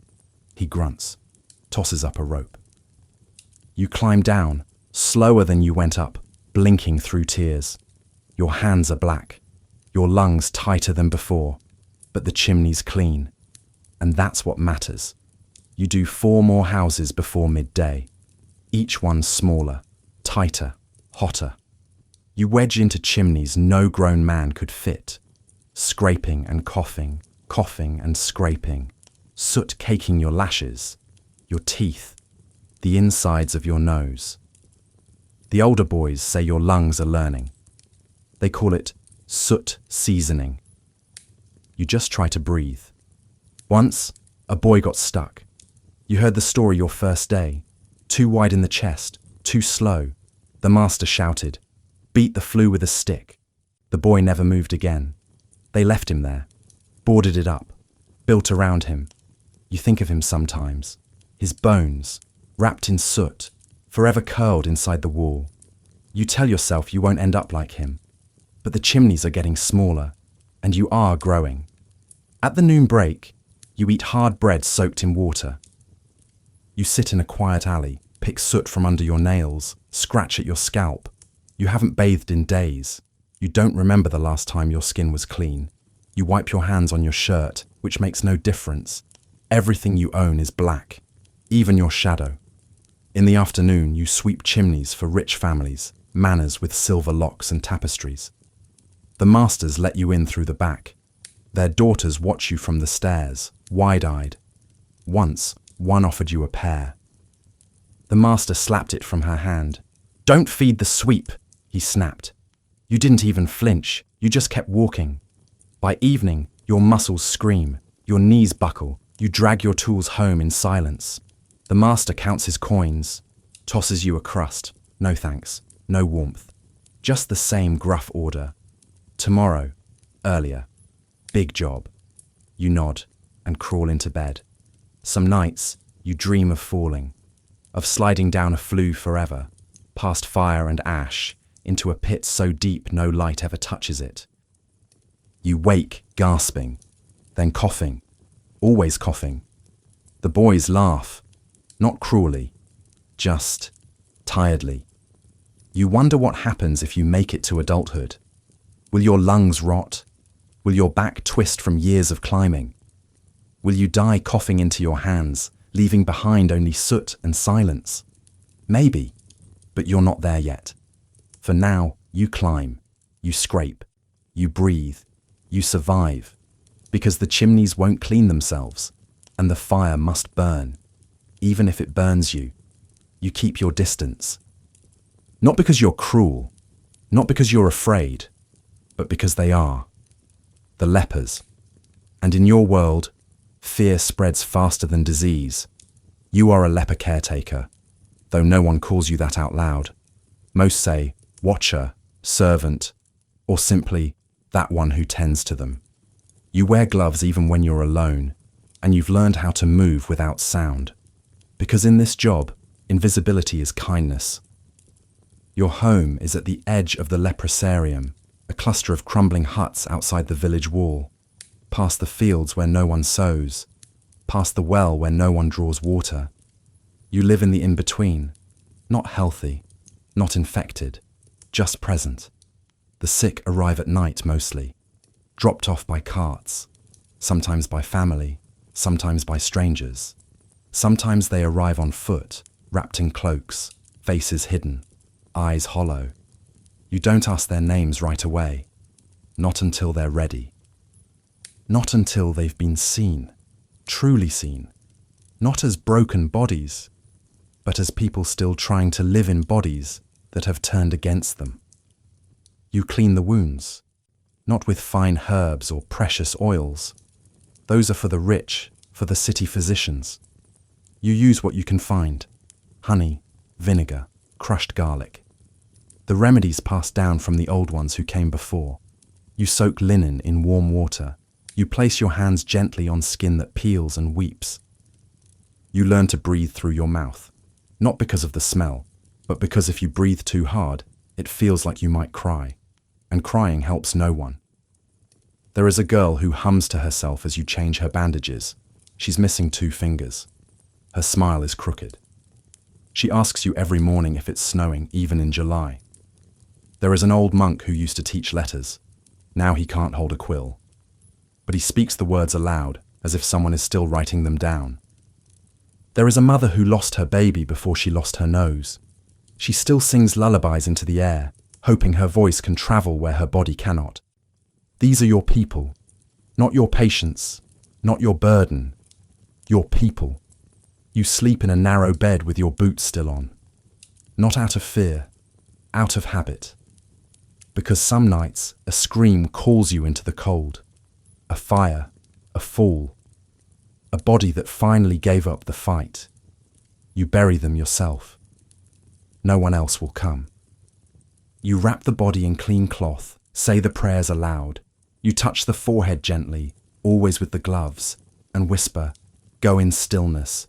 He grunts, tosses up a rope. You climb down, slower than you went up, blinking through tears. Your hands are black. Your lungs tighter than before. But the chimney's clean. And that's what matters. You do 4 more houses before midday, each one smaller, tighter, hotter. You wedge into chimneys no grown man could fit, scraping and coughing, coughing and scraping, soot caking your lashes, your teeth, the insides of your nose. The older boys say your lungs are learning. They call it soot seasoning. You just try to breathe. Once, a boy got stuck. You heard the story your first day. Too wide in the chest, too slow. The master shouted, beat the flue with a stick. The boy never moved again. They left him there, boarded it up, built around him. You think of him sometimes. His bones, wrapped in soot, forever curled inside the wall. You tell yourself you won't end up like him. But the chimneys are getting smaller, and you are growing. At the noon break, you eat hard bread soaked in water. You sit in a quiet alley, pick soot from under your nails, scratch at your scalp. You haven't bathed in days. You don't remember the last time your skin was clean. You wipe your hands on your shirt, which makes no difference. Everything you own is black, even your shadow. In the afternoon, you sweep chimneys for rich families, manors with silver locks and tapestries. The masters let you in through the back. Their daughters watch you from the stairs, wide-eyed. Once, one offered you a pear. The master slapped it from her hand. Don't feed the sweep, he snapped. You didn't even flinch, you just kept walking. By evening, your muscles scream, your knees buckle, you drag your tools home in silence. The master counts his coins, tosses you a crust. No thanks, no warmth. Just the same gruff order. Tomorrow, earlier. Big job. You nod and crawl into bed. Some nights, you dream of falling, of sliding down a flue forever, past fire and ash, into a pit so deep no light ever touches it. You wake gasping, then coughing, always coughing. The boys laugh, not cruelly, just tiredly. You wonder what happens if you make it to adulthood. Will your lungs rot? Will your back twist from years of climbing? Will you die coughing into your hands, leaving behind only soot and silence? Maybe, but you're not there yet. For now, you climb, you scrape, you breathe, you survive, because the chimneys won't clean themselves, and the fire must burn. Even if it burns you, you keep your distance. Not because you're cruel, not because you're afraid, but because they are. the lepers. And in your world, fear spreads faster than disease. You are a leper caretaker, though no one calls you that out loud. Most say, watcher, servant, or simply, that one who tends to them. You wear gloves even when you're alone, and you've learned how to move without sound. Because in this job, invisibility is kindness. Your home is at the edge of the leprosarium, a cluster of crumbling huts outside the village wall, past the fields where no one sows, past the well where no one draws water. You live in the in-between, not healthy, not infected, just present. The sick arrive at night mostly, dropped off by carts, sometimes by family, sometimes by strangers. Sometimes they arrive on foot, wrapped in cloaks, faces hidden, eyes hollow. You don't ask their names right away, not until they're ready. Not until they've been seen, truly seen, not as broken bodies, but as people still trying to live in bodies that have turned against them. You clean the wounds, not with fine herbs or precious oils. Those are for the rich, for the city physicians. You use what you can find: honey, vinegar, crushed garlic. The remedies passed down from the old ones who came before. You soak linen in warm water. You place your hands gently on skin that peels and weeps. You learn to breathe through your mouth, not because of the smell, but because if you breathe too hard, it feels like you might cry, and crying helps no one. There is a girl who hums to herself as you change her bandages. She's missing 2 fingers. Her smile is crooked. She asks you every morning if it's snowing, even in July. There is an old monk who used to teach letters. Now he can't hold a quill. But he speaks the words aloud, as if someone is still writing them down. There is a mother who lost her baby before she lost her nose. She still sings lullabies into the air, hoping her voice can travel where her body cannot. These are your people, not your patients, not your burden, your people. You sleep in a narrow bed with your boots still on, not out of fear, out of habit. Because some nights a scream calls you into the cold, a fire, a fall, a body that finally gave up the fight. You bury them yourself. No one else will come. You wrap the body in clean cloth, say the prayers aloud. You touch the forehead gently, always with the gloves, and whisper, "Go in stillness."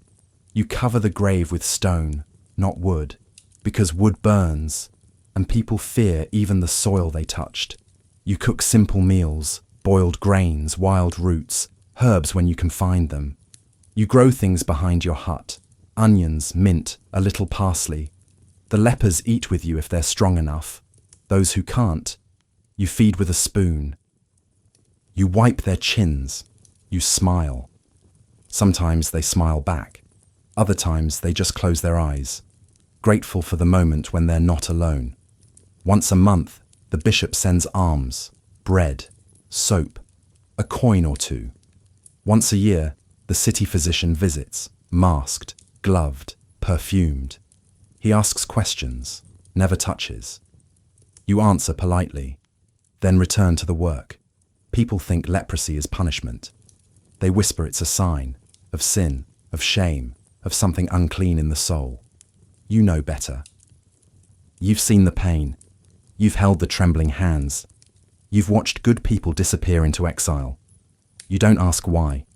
You cover the grave with stone, not wood, because wood burns, and people fear even the soil they touched. You cook simple meals, boiled grains, wild roots, herbs when you can find them. You grow things behind your hut, onions, mint, a little parsley. The lepers eat with you if they're strong enough. Those who can't, you feed with a spoon. You wipe their chins. You smile. Sometimes they smile back. Other times they just close their eyes, grateful for the moment when they're not alone. Once a month, the bishop sends alms, bread, soap, a coin or two. Once a year, the city physician visits, masked, gloved, perfumed. He asks questions, never touches. You answer politely, then return to the work. People think leprosy is punishment. They whisper it's a sign of sin, of shame, of something unclean in the soul. You know better. You've seen the pain. You've held the trembling hands. You've watched good people disappear into exile. You don't ask why.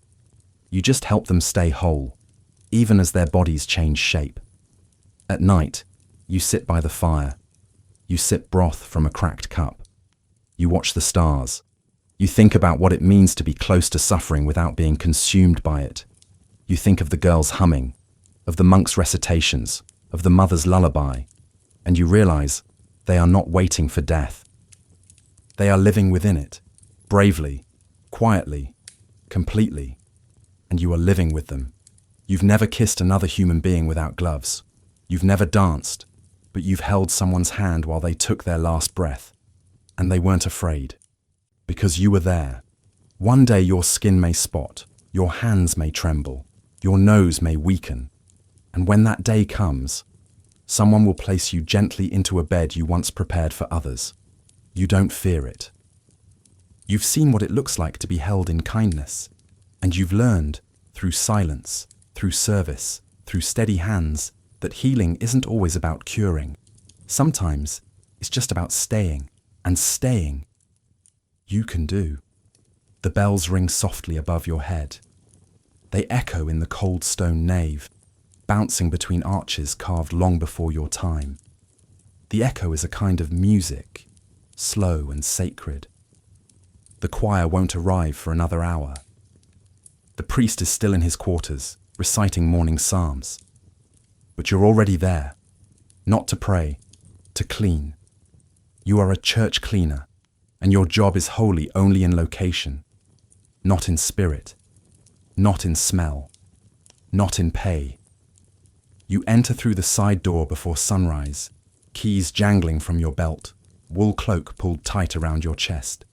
You just help them stay whole, even as their bodies change shape. At night, you sit by the fire. You sip broth from a cracked cup. You watch the stars. You think about what it means to be close to suffering without being consumed by it. You think of the girls humming, of the monk's recitations, of the mother's lullaby, and you realize they are not waiting for death. They are living within it, bravely, quietly, completely, and you are living with them. You've never kissed another human being without gloves. You've never danced, but you've held someone's hand while they took their last breath, and they weren't afraid, because you were there. One day your skin may spot, your hands may tremble, your nose may weaken, and when that day comes, someone will place you gently into a bed you once prepared for others. You don't fear it. You've seen what it looks like to be held in kindness, and you've learned, through silence, through service, through steady hands, that healing isn't always about curing. Sometimes it's just about staying, and staying. You can do. The bells ring softly above your head. They echo in the cold stone nave, bouncing between arches carved long before your time. The echo is a kind of music, slow and sacred. The choir won't arrive for another hour. The priest is still in his quarters, reciting morning psalms. But you're already there, not to pray, to clean. You are a church cleaner, and your job is holy only in location, not in spirit, not in smell, not in pay. You enter through the side door before sunrise, keys jangling from your belt, wool cloak pulled tight around your chest.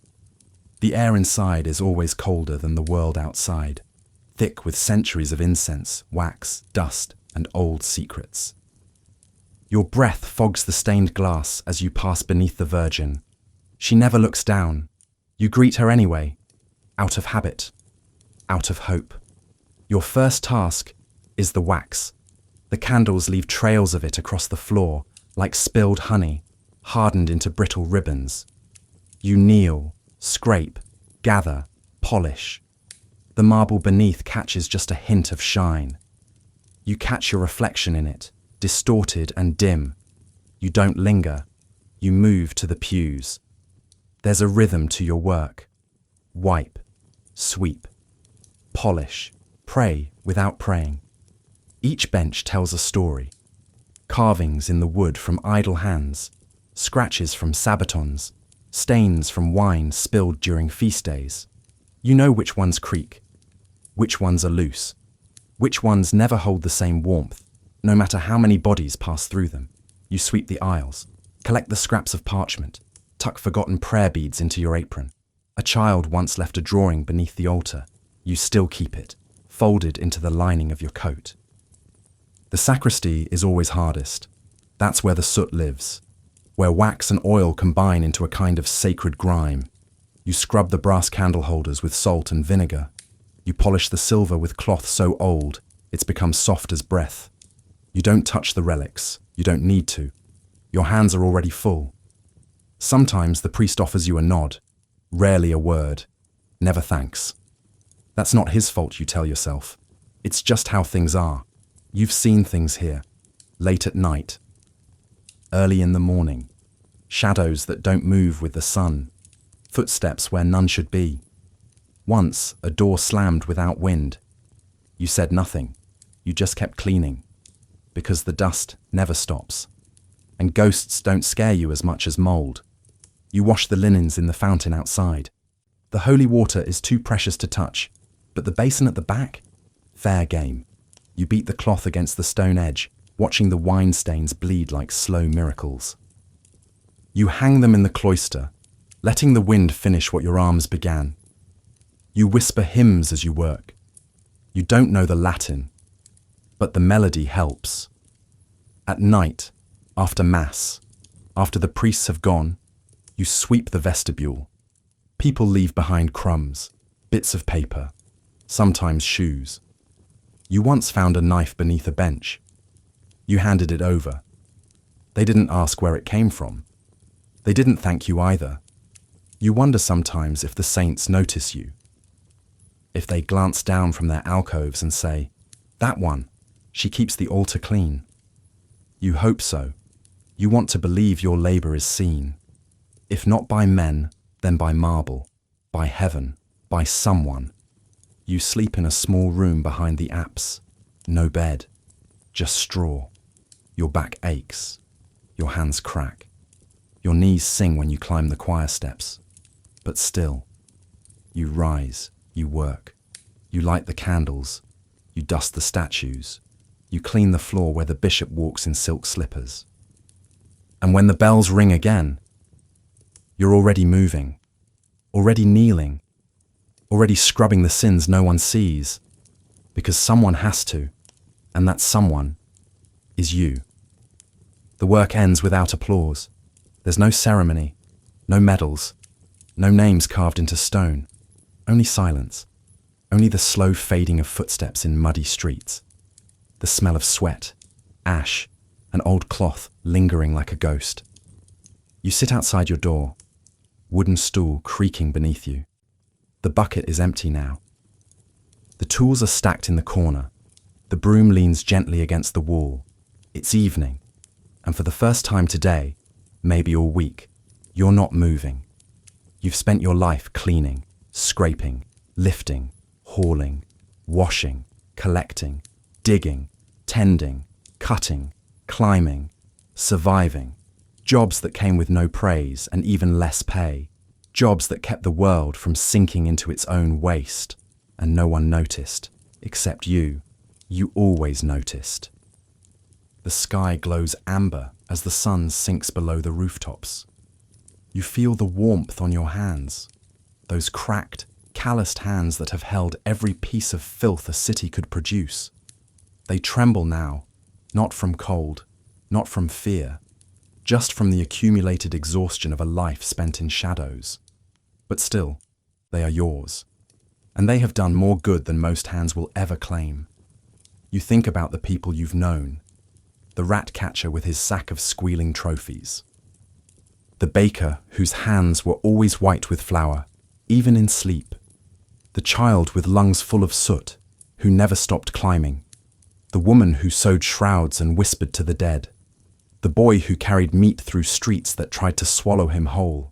The air inside is always colder than the world outside, thick with centuries of incense, wax, dust, and old secrets. Your breath fogs the stained glass as you pass beneath the Virgin. She never looks down. You greet her anyway, out of habit, out of hope. Your first task is the wax. The candles leave trails of it across the floor, like spilled honey, hardened into brittle ribbons. You kneel, scrape, gather, polish. The marble beneath catches just a hint of shine. You catch your reflection in it, distorted and dim. You don't linger. You move to the pews. There's a rhythm to your work. Wipe, sweep, polish, pray without praying. Each bench tells a story. Carvings in the wood from idle hands, scratches from sabatons, stains from wine spilled during feast days. You know which ones creak, which ones are loose, which ones never hold the same warmth, no matter how many bodies pass through them. You sweep the aisles, collect the scraps of parchment, tuck forgotten prayer beads into your apron. A child once left a drawing beneath the altar. You still keep it, folded into the lining of your coat. The sacristy is always hardest. That's where the soot lives, where wax and oil combine into a kind of sacred grime. You scrub the brass candle holders with salt and vinegar. You polish the silver with cloth so old, it's become soft as breath. You don't touch the relics. You don't need to. Your hands are already full. Sometimes the priest offers you a nod, rarely a word, never thanks. That's not his fault, you tell yourself. It's just how things are. You've seen things here, late at night, early in the morning, shadows that don't move with the sun, footsteps where none should be. Once, a door slammed without wind. You said nothing. You just kept cleaning, because the dust never stops. And ghosts don't scare you as much as mold. You wash the linens in the fountain outside. The holy water is too precious to touch, but the basin at the back? Fair game. You beat the cloth against the stone edge, watching the wine stains bleed like slow miracles. You hang them in the cloister, letting the wind finish what your arms began. You whisper hymns as you work. You don't know the Latin, but the melody helps. At night, after Mass, after the priests have gone, you sweep the vestibule. People leave behind crumbs, bits of paper, sometimes shoes. You once found a knife beneath a bench. You handed it over. They didn't ask where it came from. They didn't thank you either. You wonder sometimes if the saints notice you. If they glance down from their alcoves and say, "That one, she keeps the altar clean." You hope so. You want to believe your labor is seen. If not by men, then by marble, by heaven, by someone. You sleep in a small room behind the apse. No bed, just straw. Your back aches. Your hands crack. Your knees sing when you climb the choir steps. But still, you rise, you work. You light the candles. You dust the statues. You clean the floor where the bishop walks in silk slippers. And when the bells ring again, you're already moving, already kneeling, already scrubbing the sins no one sees, because someone has to, and that someone is you. The work ends without applause. There's no ceremony, no medals, No names carved into stone. Only silence. Only the slow fading of footsteps in muddy streets. The smell of sweat, ash, and old cloth lingering like a ghost. You sit outside your door, wooden stool creaking beneath you. The bucket is empty now. The tools are stacked in the corner. The broom leans gently against the wall. It's evening, and for the first time today, maybe all week, you're not moving. You've spent your life cleaning, scraping, lifting, hauling, washing, collecting, digging, tending, cutting, climbing, surviving. Jobs that came with no praise and even less pay. Jobs that kept the world from sinking into its own waste. And no one noticed, except you. You always noticed. The sky glows amber as the sun sinks below the rooftops. You feel the warmth on your hands, those cracked, calloused hands that have held every piece of filth a city could produce. They tremble now, not from cold, not from fear, just from the accumulated exhaustion of a life spent in shadows. But still, they are yours. And they have done more good than most hands will ever claim. You think about the people you've known, the rat catcher with his sack of squealing trophies, the baker whose hands were always white with flour, even in sleep, the child with lungs full of soot who never stopped climbing, the woman who sewed shrouds and whispered to the dead, the boy who carried meat through streets that tried to swallow him whole,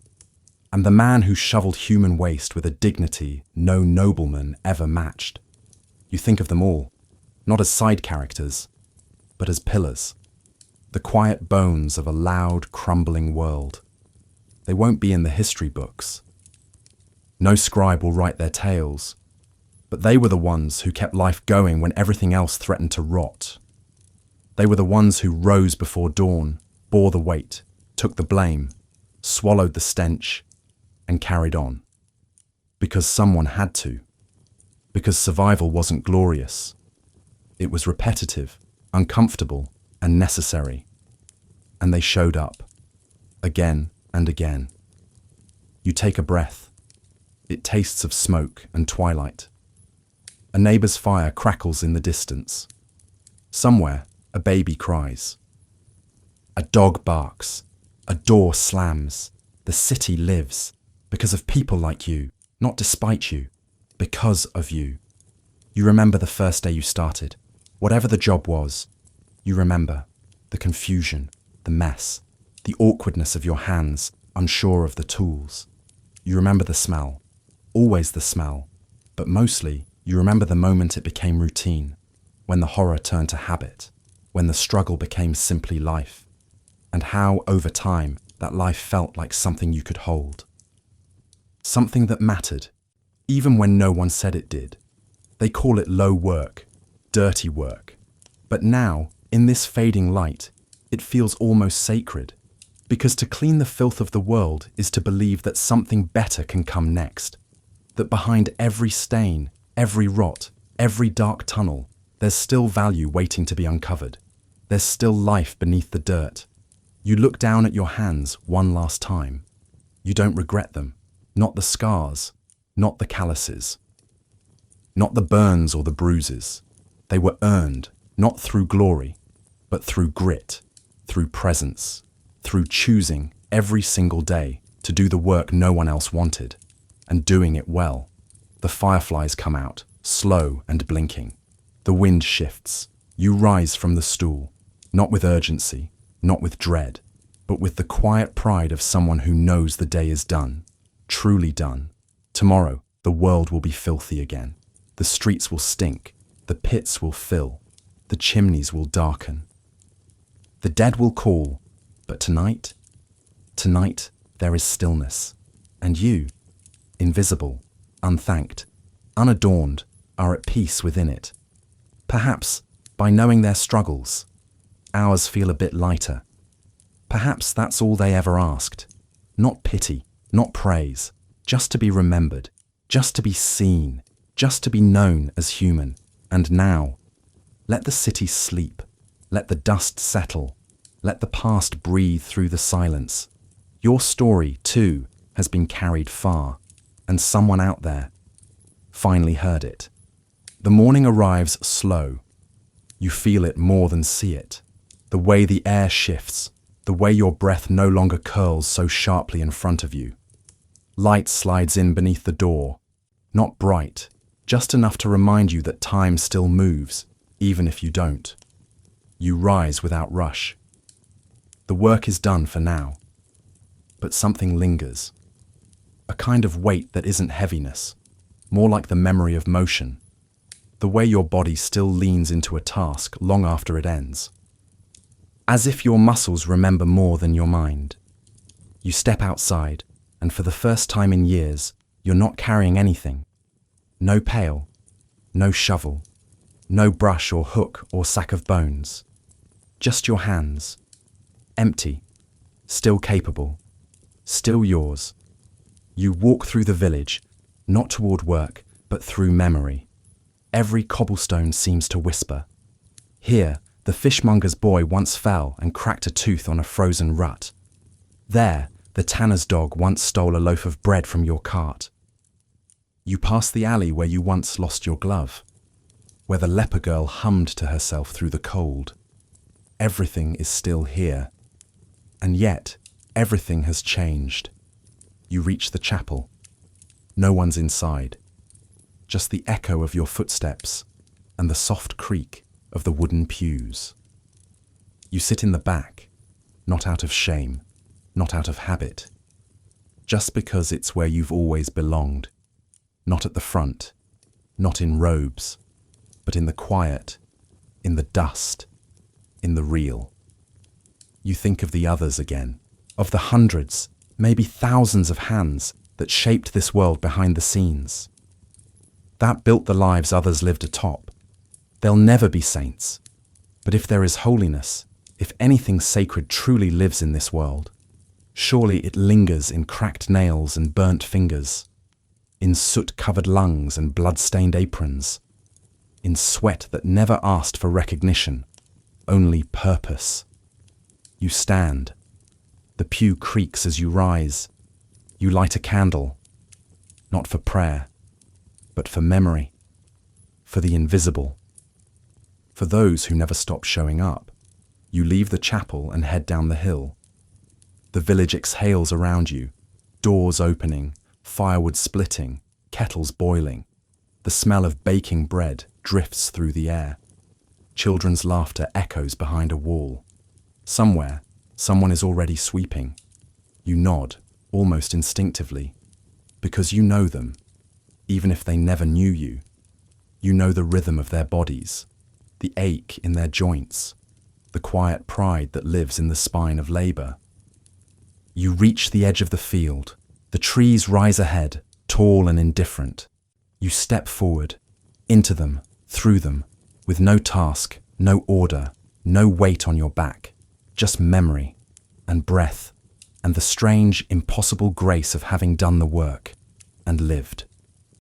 and the man who shoveled human waste with a dignity no nobleman ever matched. You think of them all, not as side characters, but as pillars, the quiet bones of a loud, crumbling world. They won't be in the history books. No scribe will write their tales, but they were the ones who kept life going when everything else threatened to rot. They were the ones who rose before dawn, bore the weight, took the blame, swallowed the stench, and carried on. Because someone had to. Because survival wasn't glorious. It was repetitive, uncomfortable, and necessary. And they showed up. Again and again. You take a breath. It tastes of smoke and twilight. A neighbor's fire crackles in the distance. Somewhere, a baby cries. A dog barks. A door slams. The city lives. Because of people like you, not despite you, because of you. You remember the first day you started, whatever the job was. You remember the confusion, the mess, the awkwardness of your hands, unsure of the tools. You remember the smell, always the smell, but mostly you remember the moment it became routine, when the horror turned to habit, when the struggle became simply life, and how, over time, that life felt like something you could hold. Something that mattered, even when no one said it did. They call it low work, dirty work. But now, in this fading light, it feels almost sacred. Because to clean the filth of the world is to believe that something better can come next. That behind every stain, every rot, every dark tunnel, there's still value waiting to be uncovered. There's still life beneath the dirt. You look down at your hands one last time. You don't regret them. Not the scars, not the calluses, not the burns or the bruises. They were earned, not through glory, but through grit, through presence, through choosing every single day to do the work no one else wanted, and doing it well. The fireflies come out, slow and blinking. The wind shifts. You rise from the stool, not with urgency, not with dread, but with the quiet pride of someone who knows the day is done. Truly done. Tomorrow, the world will be filthy again. The streets will stink. The pits will fill. The chimneys will darken. The dead will call. But tonight there is stillness. And you, invisible, unthanked, unadorned, are at peace within it. Perhaps, by knowing their struggles, ours feel a bit lighter. Perhaps that's all they ever asked. Not pity. Not praise, just to be remembered, just to be seen, just to be known as human. And now, let the city sleep, let the dust settle, let the past breathe through the silence. Your story, too, has been carried far, and someone out there finally heard it. The morning arrives slow. You feel it more than see it. The way the air shifts, the way your breath no longer curls so sharply in front of you. Light slides in beneath the door, not bright, just enough to remind you that time still moves, even if you don't. You rise without rush. The work is done for now, but something lingers. A kind of weight that isn't heaviness, more like the memory of motion, the way your body still leans into a task long after it ends. As if your muscles remember more than your mind. You step outside, and for the first time in years, you're not carrying anything. No pail, no shovel, no brush or hook or sack of bones. Just your hands, empty, still capable, still yours. You walk through the village, not toward work, but through memory. Every cobblestone seems to whisper. Here, the fishmonger's boy once fell and cracked a tooth on a frozen rut. There, the tanner's dog once stole a loaf of bread from your cart. You pass the alley where you once lost your glove, where the leper girl hummed to herself through the cold. Everything is still here, and yet everything has changed. You reach the chapel. No one's inside. Just the echo of your footsteps and the soft creak of the wooden pews. You sit in the back, not out of shame, not out of habit, just because it's where you've always belonged, not at the front, not in robes, but in the quiet, in the dust, in the real. You think of the others again, of the hundreds, maybe thousands of hands that shaped this world behind the scenes. That built the lives others lived atop. They'll never be saints, but if there is holiness, if anything sacred truly lives in this world, surely it lingers in cracked nails and burnt fingers, in soot-covered lungs and blood-stained aprons, in sweat that never asked for recognition, only purpose. You stand. The pew creaks as you rise. You light a candle, not for prayer, but for memory, for the invisible, for those who never stop showing up. You leave the chapel and head down the hill. The village exhales around you, doors opening, firewood splitting, kettles boiling. The smell of baking bread drifts through the air. Children's laughter echoes behind a wall. Somewhere, someone is already sweeping. You nod, almost instinctively, because you know them, even if they never knew you. You know the rhythm of their bodies, the ache in their joints, the quiet pride that lives in the spine of labor. You reach the edge of the field. The trees rise ahead, tall and indifferent. You step forward, into them, through them, with no task, no order, no weight on your back, just memory and breath and the strange, impossible grace of having done the work and lived.